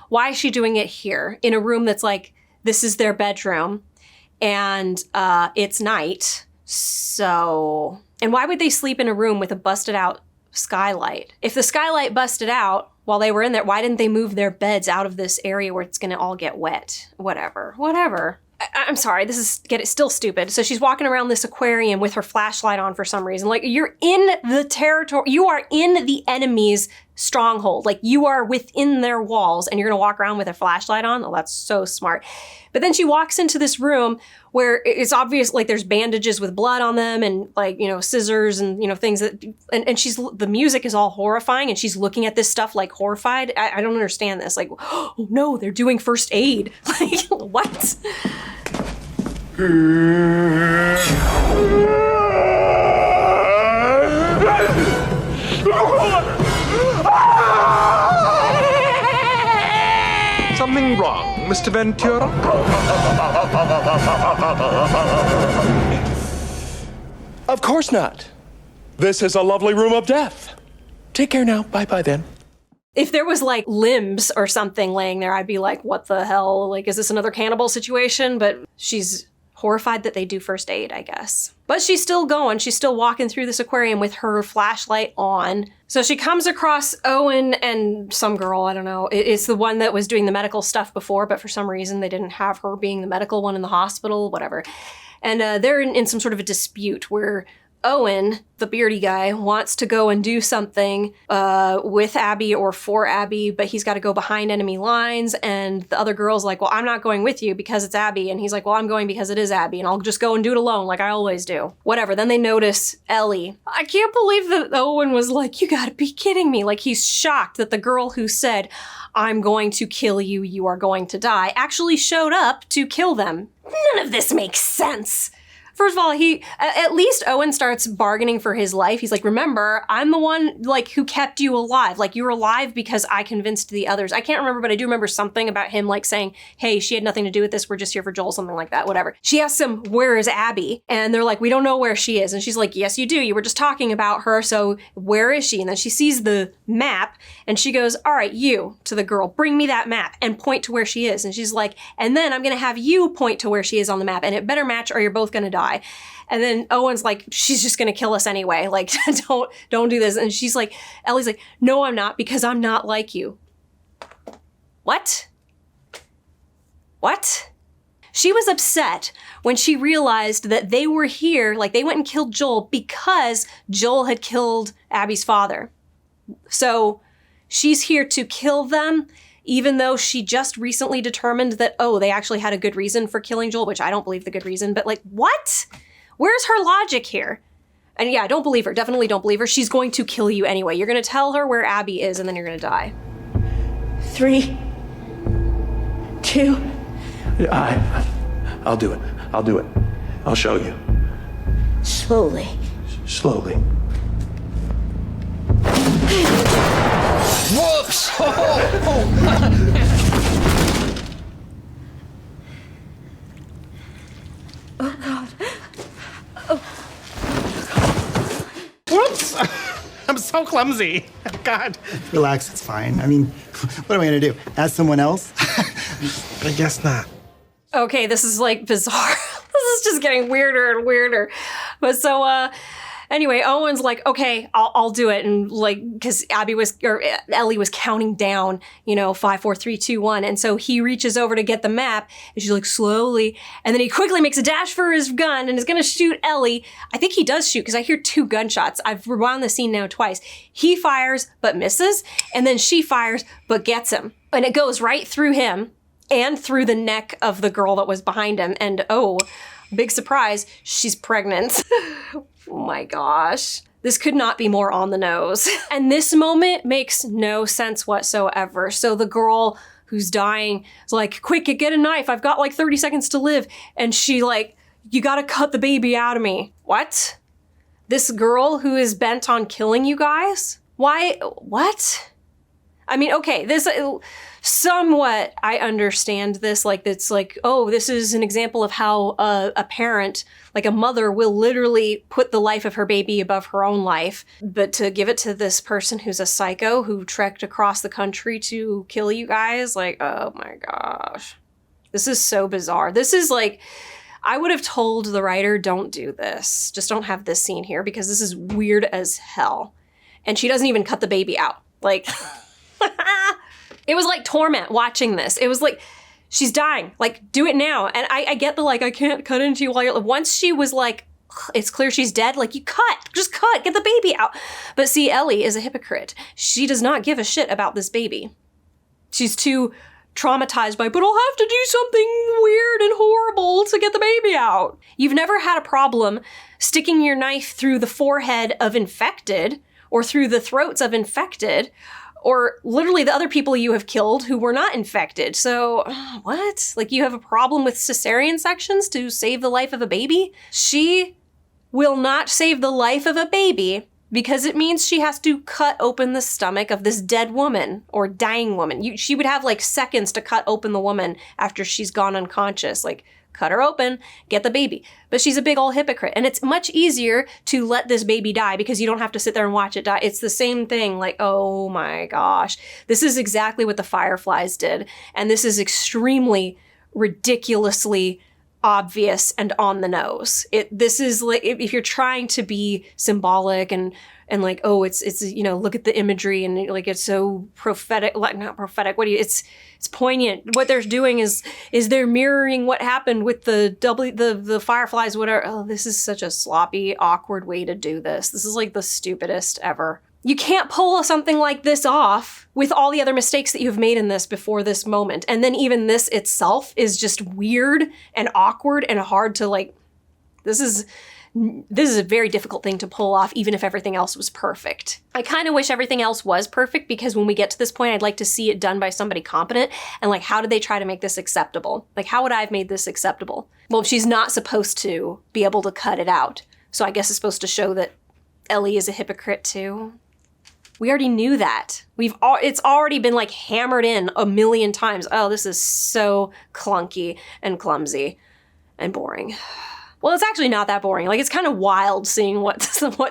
why is she doing it here in a room that's like, this is their bedroom and it's night? So, and why would they sleep in a room with a busted out skylight? If the skylight busted out while they were in there, why didn't they move their beds out of this area where it's gonna all get wet? Whatever. I'm sorry, this is still stupid. So she's walking around this aquarium with her flashlight on for some reason. Like, you're in the territory, you are in the enemy's stronghold. Like, you are within their walls and you're gonna walk around with a flashlight on? Oh, that's so smart. But then she walks into this room where it's obvious, like, there's bandages with blood on them and, like, you know, scissors and, you know, things that, and the music is all horrifying and she's looking at this stuff like horrified. I don't understand this. Like, oh no, they're doing first aid. Like, what? Something wrong, Mr. Ventura? Of course not. This is a lovely room of death. Take care now. Bye-bye then. If there was like limbs or something laying there, I'd be like, what the hell? Like, is this another cannibal situation? But she's horrified that they do first aid, I guess. But she's still going. She's still walking through this aquarium with her flashlight on. So she comes across Owen and some girl, I don't know. It's the one that was doing the medical stuff before, but for some reason they didn't have her being the medical one in the hospital, whatever. And they're in some sort of a dispute where Owen, the beardy guy, wants to go and do something with Abby or for Abby, but he's got to go behind enemy lines. And the other girl's like, well, I'm not going with you because it's Abby. And he's like, well, I'm going because it is Abby. And I'll just go and do it alone like I always do. Whatever. Then they notice Ellie. I can't believe that Owen was like, you gotta be kidding me. Like, he's shocked that the girl who said, I'm going to kill you, you are going to die, actually showed up to kill them. None of this makes sense. First of all, at least Owen starts bargaining for his life. He's like, remember, I'm the one, like, who kept you alive. Like, you were alive because I convinced the others. I can't remember, but I do remember something about him, like, saying, hey, she had nothing to do with this. We're just here for Joel, something like that, whatever. She asks him, where is Abby? And they're like, we don't know where she is. And she's like, yes, you do. You were just talking about her, so where is she? And then she sees the map, and she goes, all right, you, to the girl, bring me that map and point to where she is. And she's like, and then I'm going to have you point to where she is on the map, and it better match or you're both going to die. And then Owen's like, she's just gonna kill us anyway. Like, don't do this. And she's like, Ellie's like, no, I'm not, because I'm not like you. What? What? She was upset when she realized that they were here, like they went and killed Joel because Joel had killed Abby's father. So she's here to kill them, even though she just recently determined that, oh, they actually had a good reason for killing Joel, which I don't believe the good reason, but like, what? Where's her logic here? And yeah, don't believe her. Definitely don't believe her. She's going to kill you anyway. You're going to tell her where Abby is, and then you're going to die. 3, 2. I'll do it. I'll do it. I'll show you. Slowly. Slowly. Whoops! Oh, God. Whoops! I'm so clumsy. God. Relax, it's fine. I mean, what am I gonna do? Ask someone else? I guess not. Okay, this is like bizarre. This is just getting weirder and weirder. But so, anyway, Owen's like, okay, I'll do it. And like, because Ellie was counting down, 5, 4, 3, 2, 1. And so he reaches over to get the map, and she's like, slowly. And then he quickly makes a dash for his gun and is gonna shoot Ellie. I think he does shoot, because I hear 2 gunshots. I've rewound the scene now twice. He fires, but misses. And then she fires, but gets him. And it goes right through him and through the neck of the girl that was behind him. And oh, big surprise, she's pregnant. Oh my gosh. This could not be more on the nose. And this moment makes no sense whatsoever. So the girl who's dying is like, quick, get a knife. I've got like 30 seconds to live. And she like, you gotta cut the baby out of me. What? This girl who is bent on killing you guys? Why? What? I mean, okay, this somewhat I understand this. Like, it's like, oh, this is an example of how a parent, like a mother, will literally put the life of her baby above her own life. But to give it to this person who's a psycho who trekked across the country to kill you guys, like, oh my gosh. This is so bizarre. This is like, I would have told the writer, don't do this. Just don't have this scene here, because this is weird as hell. And she doesn't even cut the baby out. Like... It was like torment watching this. It was like, she's dying. Like, do it now. And I get the, like, I can't cut into you while you're... Once she was like, it's clear she's dead. Like, just cut, get the baby out. But see, Ellie is a hypocrite. She does not give a shit about this baby. She's too traumatized by, but I'll have to do something weird and horrible to get the baby out. You've never had a problem sticking your knife through the forehead of infected or through the throats of infected, or literally the other people you have killed who were not infected. So, what? Like, you have a problem with cesarean sections to save the life of a baby? She will not save the life of a baby because it means she has to cut open the stomach of this dead woman or dying woman. She would have like seconds to cut open the woman after she's gone unconscious. Like, cut her open, get the baby. But she's a big old hypocrite. And it's much easier to let this baby die because you don't have to sit there and watch it die. It's the same thing. Like, oh my gosh. This is exactly what the Fireflies did. And this is extremely ridiculously obvious and on the nose. This is like, if you're trying to be symbolic and like, oh, it's look at the imagery and like it's so prophetic, like not prophetic. It's poignant. What they're doing is they're mirroring what happened with the Fireflies, whatever. Oh, this is such a sloppy, awkward way to do this. This is like the stupidest ever. You can't pull something like this off with all the other mistakes that you've made in this before this moment. And then even this itself is just weird and awkward and hard to like, this is a very difficult thing to pull off, even if everything else was perfect. I kind of wish everything else was perfect because when we get to this point, I'd like to see it done by somebody competent. And like, how did they try to make this acceptable? Like, how would I have made this acceptable? Well, she's not supposed to be able to cut it out. So I guess it's supposed to show that Ellie is a hypocrite too. We already knew that. It's already been like hammered in a million times. Oh, this is so clunky and clumsy and boring. Well, it's actually not that boring. Like, it's kind of wild seeing what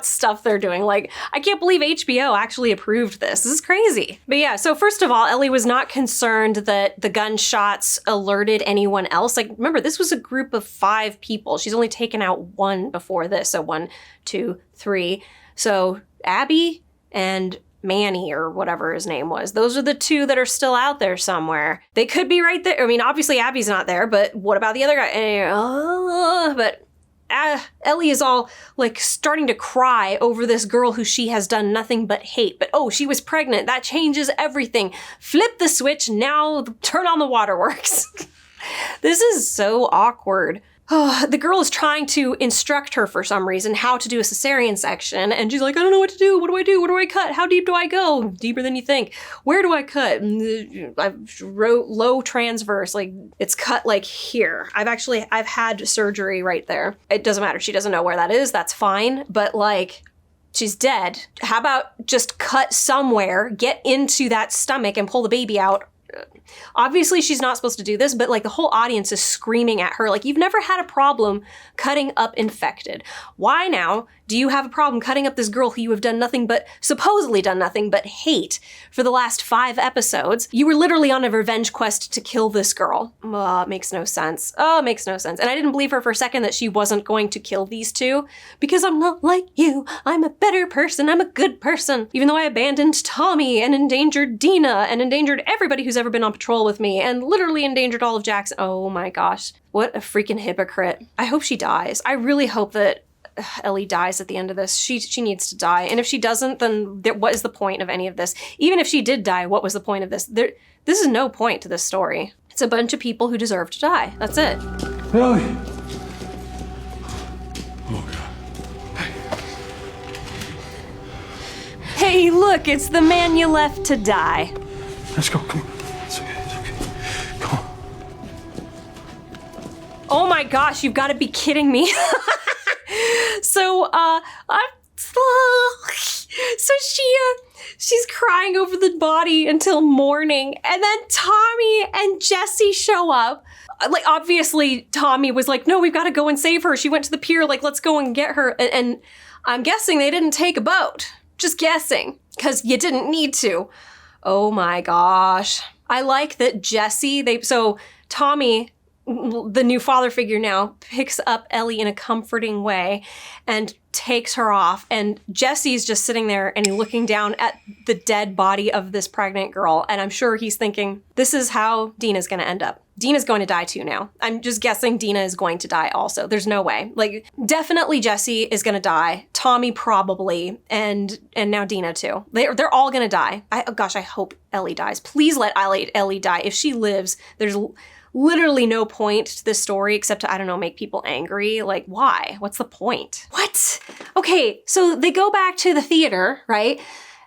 stuff they're doing. Like, I can't believe HBO actually approved this. This is crazy. But yeah, so first of all, Ellie was not concerned that the gunshots alerted anyone else. Like, remember, this was a group of 5 people. She's only taken out 1 before this. So 1, 2, 3. So Abby and Manny or whatever his name was. Those are the 2 that are still out there somewhere. They could be right there. I mean, obviously Abby's not there, but what about the other guy? But Ellie is all like starting to cry over this girl who she has done nothing but hate. But oh, she was pregnant. That changes everything. Flip the switch. Now turn on the waterworks. This is so awkward. The girl is trying to instruct her for some reason how to do a cesarean section, and she's like, I don't know what to do. What do I do? What do I cut? How deep do I go? Deeper than you think. Where do I cut? I wrote low transverse, like it's cut like here. I've had surgery right there. It doesn't matter. She doesn't know where that is. That's fine. But like, she's dead. How about just cut somewhere, get into that stomach and pull the baby out? Obviously, she's not supposed to do this, but like the whole audience is screaming at her. Like, you've never had a problem cutting up infected. Why now do you have a problem cutting up this girl who you have supposedly done nothing but hate for the last 5 episodes? You were literally on a revenge quest to kill this girl. Oh, it makes no sense. Oh, it makes no sense. And I didn't believe her for a second that she wasn't going to kill these 2 because I'm not like you. I'm a better person. I'm a good person. Even though I abandoned Tommy and endangered Dina and endangered everybody who's ever been on patrol with me and literally endangered all of Jackson. Oh my gosh. What a freaking hypocrite. I hope she dies. I really hope that Ellie dies at the end of this. She needs to die. And if she doesn't, then what is the point of any of this? Even if she did die, what was the point of this? This is no point to this story. It's a bunch of people who deserve to die. That's it. Ellie! Hey, look, it's the man you left to die. Let's go, come on. It's okay. Come on. Oh my gosh, you've got to be kidding me. So, she's crying over the body until morning, and then Tommy and Jesse show up. Like, obviously, Tommy was like, no, we've got to go and save her. She went to the pier, like, let's go and get her. And I'm guessing they didn't take a boat. Just guessing, because you didn't need to. Oh my gosh. I like that Jesse, so Tommy the new father figure now, picks up Ellie in a comforting way and takes her off. And Jesse's just sitting there and looking down at the dead body of this pregnant girl. And I'm sure he's thinking, this is how Dina's going to end up. Dina's going to die too now. I'm just guessing Dina is going to die also. There's no way. Like, definitely Jesse is going to die. Tommy probably. And now Dina too. They're all going to die. Gosh, I hope Ellie dies. Please let Ellie die. If she lives, there's literally no point to this story except to, I don't know, make people angry. Like, why? What's the point? What? Okay, so they go back to the theater, right?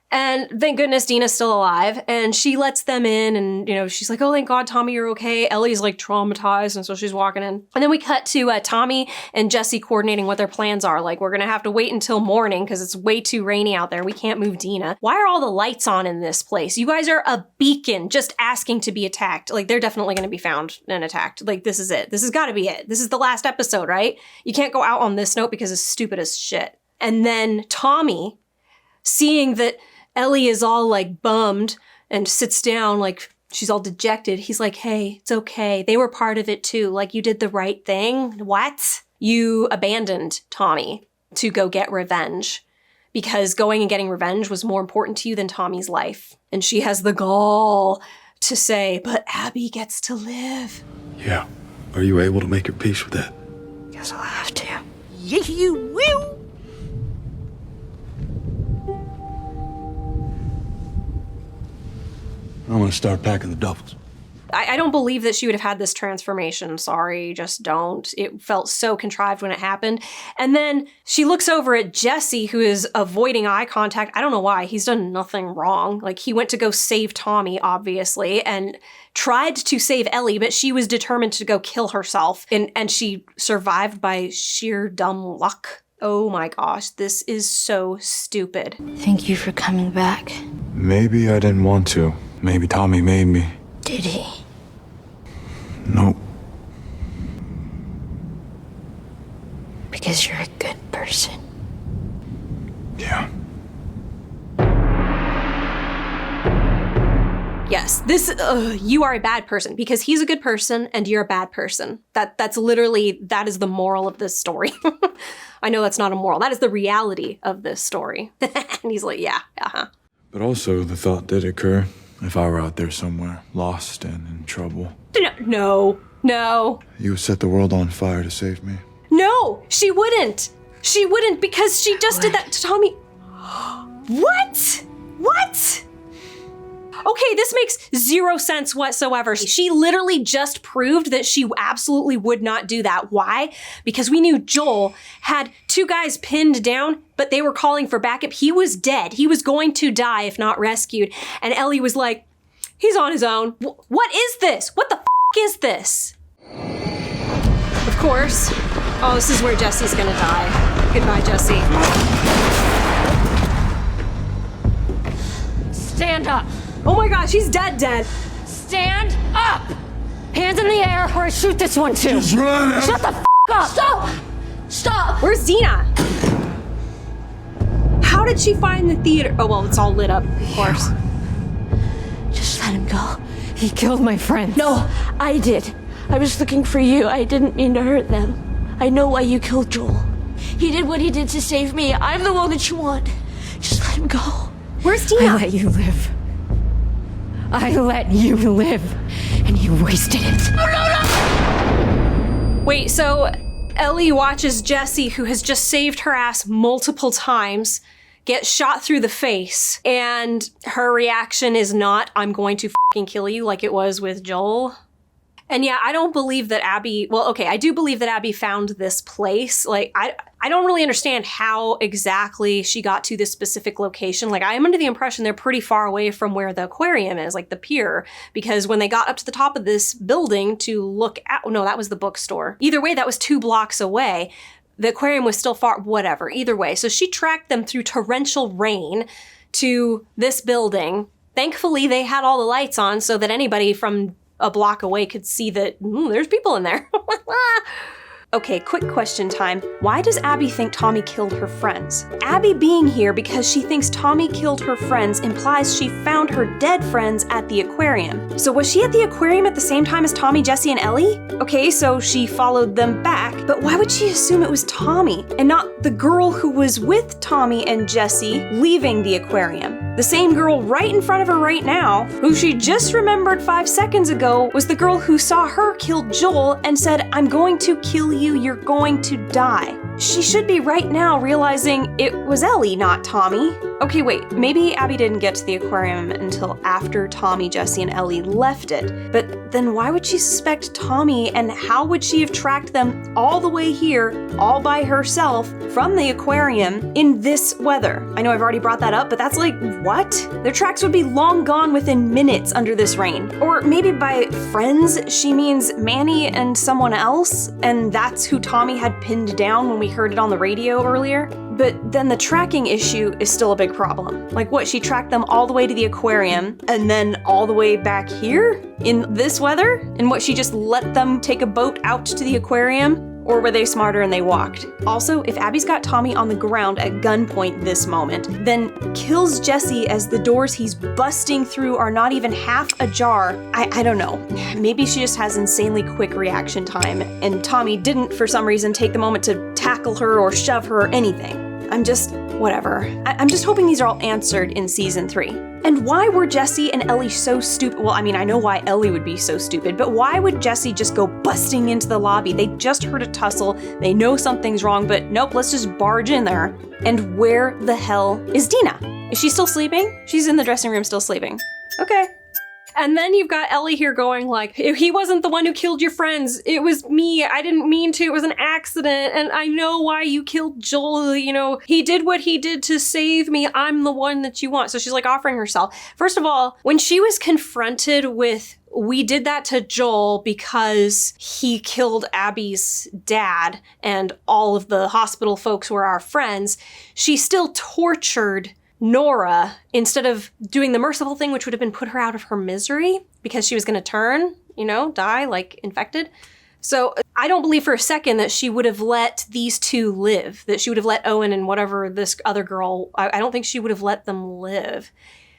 And thank goodness Dina's still alive. And she lets them in and, you know, she's like, oh, thank God, Tommy, you're okay. Ellie's like traumatized. And so she's walking in. And then we cut to Tommy and Jesse coordinating what their plans are. Like, we're going to have to wait until morning because it's way too rainy out there. We can't move Dina. Why are all the lights on in this place? You guys are a beacon just asking to be attacked. Like, they're definitely going to be found and attacked. Like, this is it. This has got to be it. This is the last episode, right? You can't go out on this note because it's stupid as shit. And then Tommy, seeing that Ellie is all like bummed and sits down like she's all dejected. He's like, hey, it's okay. They were part of it too. Like, you did the right thing. What? You abandoned Tommy to go get revenge because going and getting revenge was more important to you than Tommy's life. And she has the gall to say, but Abby gets to live. Yeah. Are you able to make your peace with that? Guess I'll have to. Yes, you will. I'm gonna start packing the duffels. I don't believe that she would have had this transformation. Sorry, just don't. It felt so contrived when it happened. And then she looks over at Jesse, who is avoiding eye contact. I don't know why. He's done nothing wrong. Like, he went to go save Tommy, obviously, and tried to save Ellie, but she was determined to go kill herself. And she survived by sheer dumb luck. Oh my gosh, this is so stupid. Thank you for coming back. Maybe I didn't want to. Maybe Tommy made me. Did he? Nope. Because you're a good person. Yeah. Yes, you are a bad person because he's a good person and you're a bad person. That is the moral of this story. I know that's not a moral. That is the reality of this story. And he's like, yeah, uh-huh. But also the thought did occur if I were out there somewhere, lost and in trouble. No. You would set the world on fire to save me. No, she wouldn't. She wouldn't because she just did that to Tommy. What? Okay, this makes zero sense whatsoever. She literally just proved that she absolutely would not do that. Why? Because we knew Joel had two guys pinned down, but they were calling for backup. He was dead. He was going to die if not rescued. And Ellie was like, he's on his own. What is this? What the is this? Of course. Oh, this is where Jesse's gonna die. Goodbye, Jesse. Stand up. Oh my gosh, he's dead. Stand up. Hands in the air or I shoot this one too. Just run. Shut the up. Stop. Where's Dina? How did she find the theater? Oh, well, it's all lit up, of course. Just let him go. He killed my friend. No, I did. I was looking for you. I didn't mean to hurt them. I know why you killed Joel. He did what he did to save me. I'm the one that you want. Just let him go. Where's Dina? I let you live. And you wasted it. No! Wait, so Ellie watches Jesse, who has just saved her ass multiple times, get shot through the face, and her reaction is not, I'm going to fucking kill you, like it was with Joel. And yeah, I don't believe that Abby, well, okay, I do believe that Abby found this place. Like, I don't really understand how exactly she got to this specific location. Like, I am under the impression they're pretty far away from where the aquarium is, like the pier, because when they got up to the top of this building to look at, oh, no, that was the bookstore. Either way, that was 2 blocks away. The aquarium was still far, whatever, either way. So she tracked them through torrential rain to this building. Thankfully, they had all the lights on so that anybody from a block away could see that there's people in there. Okay, quick question time. Why does Abby think Tommy killed her friends? Abby being here because she thinks Tommy killed her friends implies she found her dead friends at the aquarium. So was she at the aquarium at the same time as Tommy, Jesse, and Ellie? Okay, so she followed them back, but why would she assume it was Tommy and not the girl who was with Tommy and Jesse leaving the aquarium? The same girl right in front of her right now, who she just remembered 5 seconds ago, was the girl who saw her kill Joel and said, "I'm going to kill you, you're going to die." She should be right now realizing it was Ellie, not Tommy. Okay, wait, maybe Abby didn't get to the aquarium until after Tommy, Jesse, and Ellie left it. But then why would she suspect Tommy, and how would she have tracked them all the way here, all by herself, from the aquarium in this weather? I know I've already brought that up, but that's like, what? Their tracks would be long gone within minutes under this rain. Or maybe by friends, she means Manny and someone else, and that's who Tommy had pinned down when we heard it on the radio earlier. But then the tracking issue is still a big problem. Like what, she tracked them all the way to the aquarium and then all the way back here in this weather? And what, she just let them take a boat out to the aquarium? Or were they smarter and they walked? Also, if Abby's got Tommy on the ground at gunpoint this moment, then kills Jesse as the doors he's busting through are not even half ajar, I don't know. Maybe she just has insanely quick reaction time, and Tommy didn't, for some reason, take the moment to tackle her or shove her or anything. I'm just, whatever. I'm just hoping these are all answered in season 3. And why were Jesse and Ellie so stupid? Well, I mean, I know why Ellie would be so stupid, but why would Jesse just go busting into the lobby? They just heard a tussle, they know something's wrong, but nope, let's just barge in there. And where the hell is Dina? Is she still sleeping? She's in the dressing room still sleeping. Okay. And then you've got Ellie here going like, he wasn't the one who killed your friends. It was me. I didn't mean to. It was an accident. And I know why you killed Joel. You know, he did what he did to save me. I'm the one that you want. So she's like offering herself. First of all, when she was confronted with, we did that to Joel because he killed Abby's dad and all of the hospital folks were our friends, she still tortured Nora instead of doing the merciful thing, which would have been put her out of her misery because she was going to turn, die like infected. So I don't believe for a second that she would have let these two live, that she would have let Owen and whatever this other girl, I don't think she would have let them live.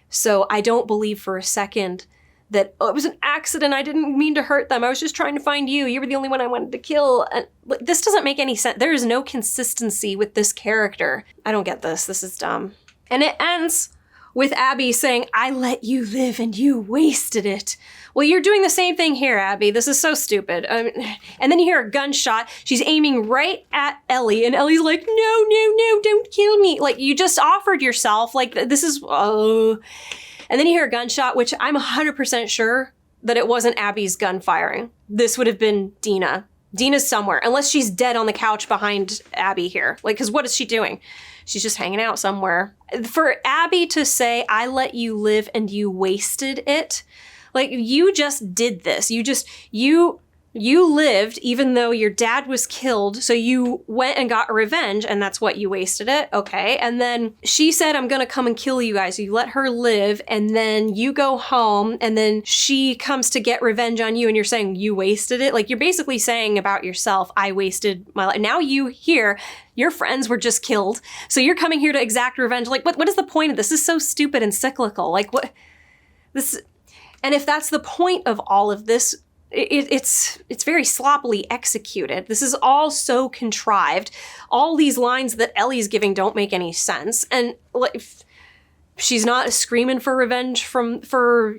So I don't believe for a second that, it was an accident, I didn't mean to hurt them, I was just trying to find you, you were the only one I wanted to kill. And this doesn't make any sense. There is no consistency with this character. I don't get this. This is dumb. And it ends with Abby saying, I let you live and you wasted it. Well, you're doing the same thing here, Abby. This is so stupid. And then you hear a gunshot. She's aiming right at Ellie. And Ellie's like, no, don't kill me. Like, you just offered yourself. Like, this is, And then you hear a gunshot, which I'm 100% sure that it wasn't Abby's gun firing. This would have been Dina. Dina's somewhere, unless she's dead on the couch behind Abby here. Like, because what is she doing? She's just hanging out somewhere. For Abby to say, I let you live and you wasted it, like, you just did this. You lived even though your dad was killed, so you went and got revenge, and that's what you wasted it. Okay. And then she said, I'm gonna come and kill you guys. So you let her live, and then you go home, and then she comes to get revenge on you, and you're saying you wasted it. Like, you're basically saying about yourself, I wasted my life. Now you here, your friends were just killed, so you're coming here to exact revenge. Like, what is the point of this? This is so stupid and cyclical. Like, what? This, and if that's the point of all of this, it's very sloppily executed. This is all so contrived. All these lines that Ellie's giving don't make any sense. And she's not screaming for revenge for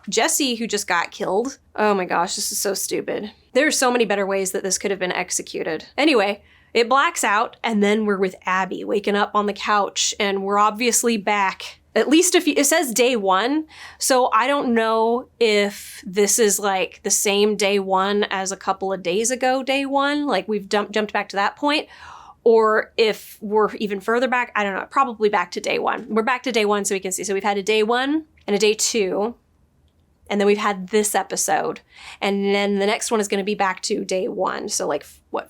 Jesse, who just got killed. Oh my gosh, this is so stupid. There's so many better ways that this could have been executed. Anyway, it blacks out, and then we're with Abby waking up on the couch, and we're obviously back. At least it says day 1, so I don't know if this is like the same day 1 as a couple of days ago, day 1, like we've jumped back to that point, or if we're even further back. I don't know, probably back to day 1. We're back to day 1 so we can see. So we've had a day 1 and a day 2, And then we've had this episode. And then the next one is going to be back to day 1. So like,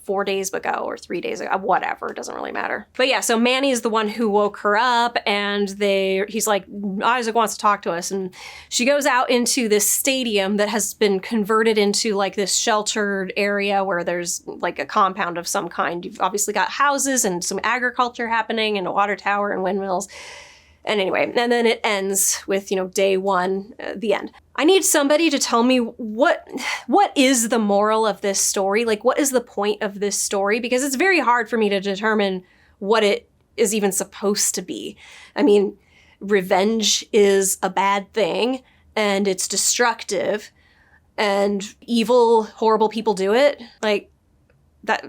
4 days ago or 3 days ago, whatever, it doesn't really matter. But yeah, so Manny is the one who woke her up, and he's like, Isaac wants to talk to us. And she goes out into this stadium that has been converted into like this sheltered area where there's like a compound of some kind. You've obviously got houses and some agriculture happening and a water tower and windmills. And anyway, and then it ends with, day 1, the end. I need somebody to tell me what is the moral of this story? Like, what is the point of this story? Because it's very hard for me to determine what it is even supposed to be. I mean, revenge is a bad thing, and it's destructive, and evil, horrible people do it. Like, that,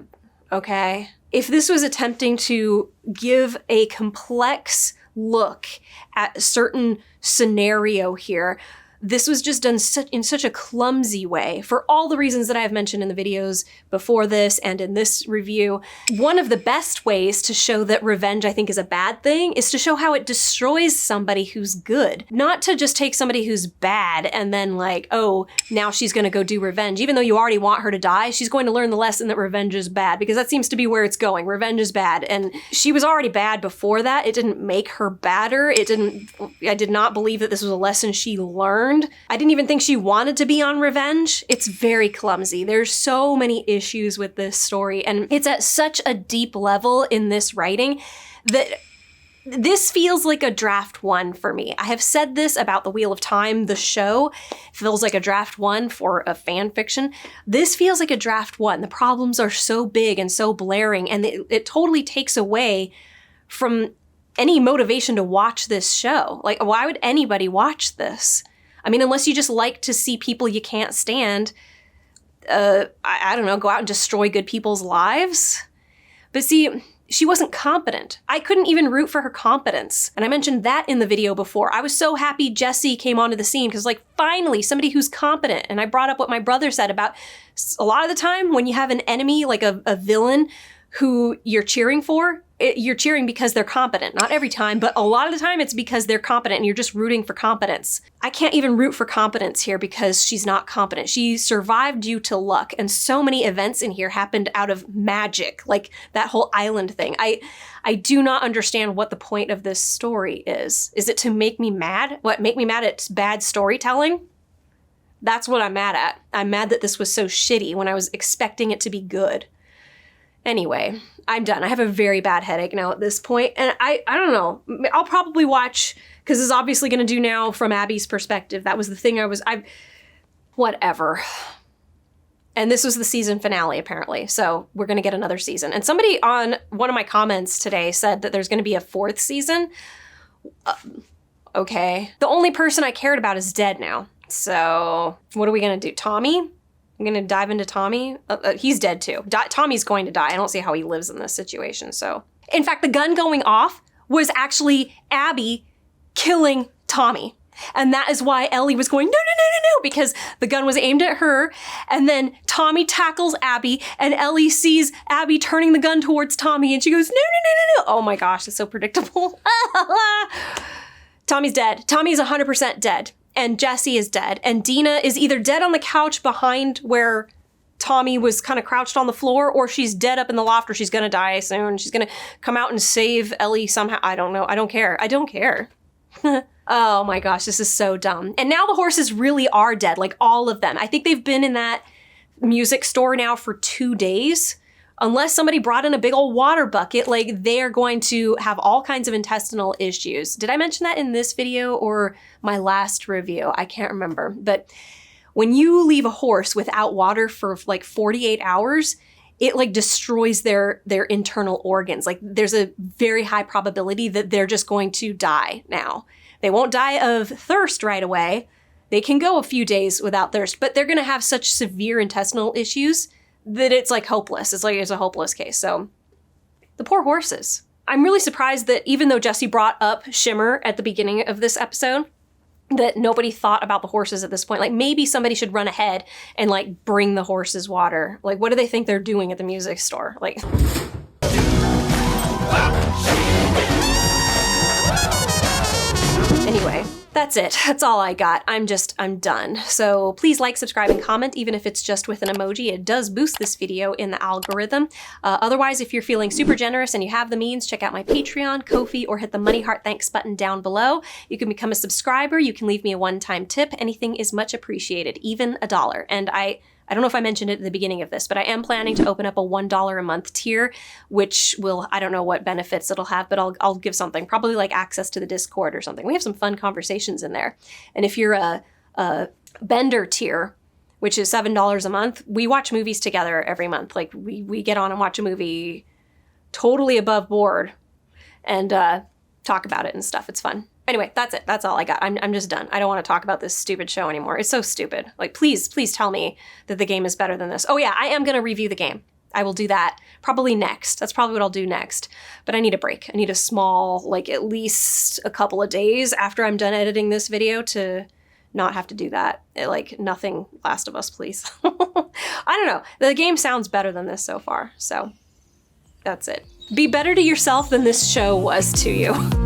okay. If this was attempting to give a complex look at a certain scenario here, this was just done in such a clumsy way for all the reasons that I have mentioned in the videos before this and in this review. One of the best ways to show that revenge, I think, is a bad thing is to show how it destroys somebody who's good. Not to just take somebody who's bad and then like, oh, now she's gonna go do revenge. Even though you already want her to die, she's going to learn the lesson that revenge is bad, because that seems to be where it's going. Revenge is bad. And she was already bad before that. It didn't make her badder. I did not believe that this was a lesson she learned. I didn't even think she wanted to be on revenge. It's very clumsy. There's so many issues with this story, and it's at such a deep level in this writing that this feels like a draft 1 for me. I have said this about The Wheel of Time, the show. It feels like a draft 1 for a fan fiction. This feels like a draft 1. The problems are so big and so blaring, and it totally takes away from any motivation to watch this show. Like, why would anybody watch this? I mean, unless you just like to see people you can't stand, I don't know, go out and destroy good people's lives. But see, she wasn't competent. I couldn't even root for her competence. And I mentioned that in the video before. I was so happy Jesse came onto the scene because, like, finally, somebody who's competent. And I brought up what my brother said about a lot of the time when you have an enemy, like a villain who you're cheering for, you're cheering because they're competent. Not every time, but a lot of the time it's because they're competent and you're just rooting for competence. I can't even root for competence here because she's not competent. She survived due to luck, and so many events in here happened out of magic, like that whole island thing. I do not understand what the point of this story is. Is it to make me mad? What, make me mad at bad storytelling? That's what I'm mad at. I'm mad that this was so shitty when I was expecting it to be good. Anyway, I'm done. I have a very bad headache now at this point, and I don't know. I'll probably watch, because it's obviously going to do now from Abby's perspective. That was the thing whatever. And this was the season finale, apparently, so we're going to get another season. And somebody on one of my comments today said that there's going to be a 4th season. Okay. The only person I cared about is dead now, so what are we going to do? Tommy? I'm going to dive into Tommy. He's dead too. Tommy's going to die. I don't see how he lives in this situation, so. In fact, the gun going off was actually Abby killing Tommy. And that is why Ellie was going, no, no, no, no, no, because the gun was aimed at her. And then Tommy tackles Abby, and Ellie sees Abby turning the gun towards Tommy, and she goes, no, no, no, no, no. Oh my gosh, it's so predictable. Tommy's dead. Tommy's 100% dead. And Jesse is dead. And Dina is either dead on the couch behind where Tommy was kind of crouched on the floor, or she's dead up in the loft, or she's gonna die soon. She's gonna come out and save Ellie somehow. I don't know. I don't care. I don't care. Oh my gosh, this is so dumb. And now the horses really are dead, like all of them. I think they've been in that music store now for 2 days. Unless somebody brought in a big old water bucket, like they're going to have all kinds of intestinal issues. Did I mention that in this video or my last review? I can't remember. But when you leave a horse without water for like 48 hours, it like destroys their internal organs. Like there's a very high probability that they're just going to die now. They won't die of thirst right away. They can go a few days without thirst, but they're going to have such severe intestinal issues that it's like hopeless. It's a hopeless case. So the poor horses. I'm really surprised that even though Jesse brought up Shimmer at the beginning of this episode, that nobody thought about the horses at this point. Like maybe somebody should run ahead and like bring the horses water. Like what do they think they're doing at the music store? Like. Anyway, That's it. That's all I got. I'm done. So please like, subscribe, and comment, even if it's just with an emoji. It does boost this video in the algorithm. Otherwise, if you're feeling super generous and you have the means, check out my Patreon, Ko-fi, or hit the money heart thanks button down below. You can become a subscriber. You can leave me a one-time tip. Anything is much appreciated, even $1. And I don't know if I mentioned it at the beginning of this, but I am planning to open up a $1 a month tier, which will, I don't know what benefits it'll have, but I'll give something, probably like access to the Discord or something. We have some fun conversations in there. And if you're a Bender tier, which is $7 a month, we watch movies together every month. Like we get on and watch a movie totally above board and talk about it and stuff. It's fun. Anyway, that's it. That's all I got. I'm just done. I don't want to talk about this stupid show anymore. It's so stupid. Like, please tell me that the game is better than this. Oh yeah, I am going to review the game. I will do that probably next. That's probably what I'll do next. But I need a break. I need a small, like at least a couple of days after I'm done editing this video to not have to do that. Like nothing Last of Us, please. I don't know. The game sounds better than this so far. So that's it. Be better to yourself than this show was to you.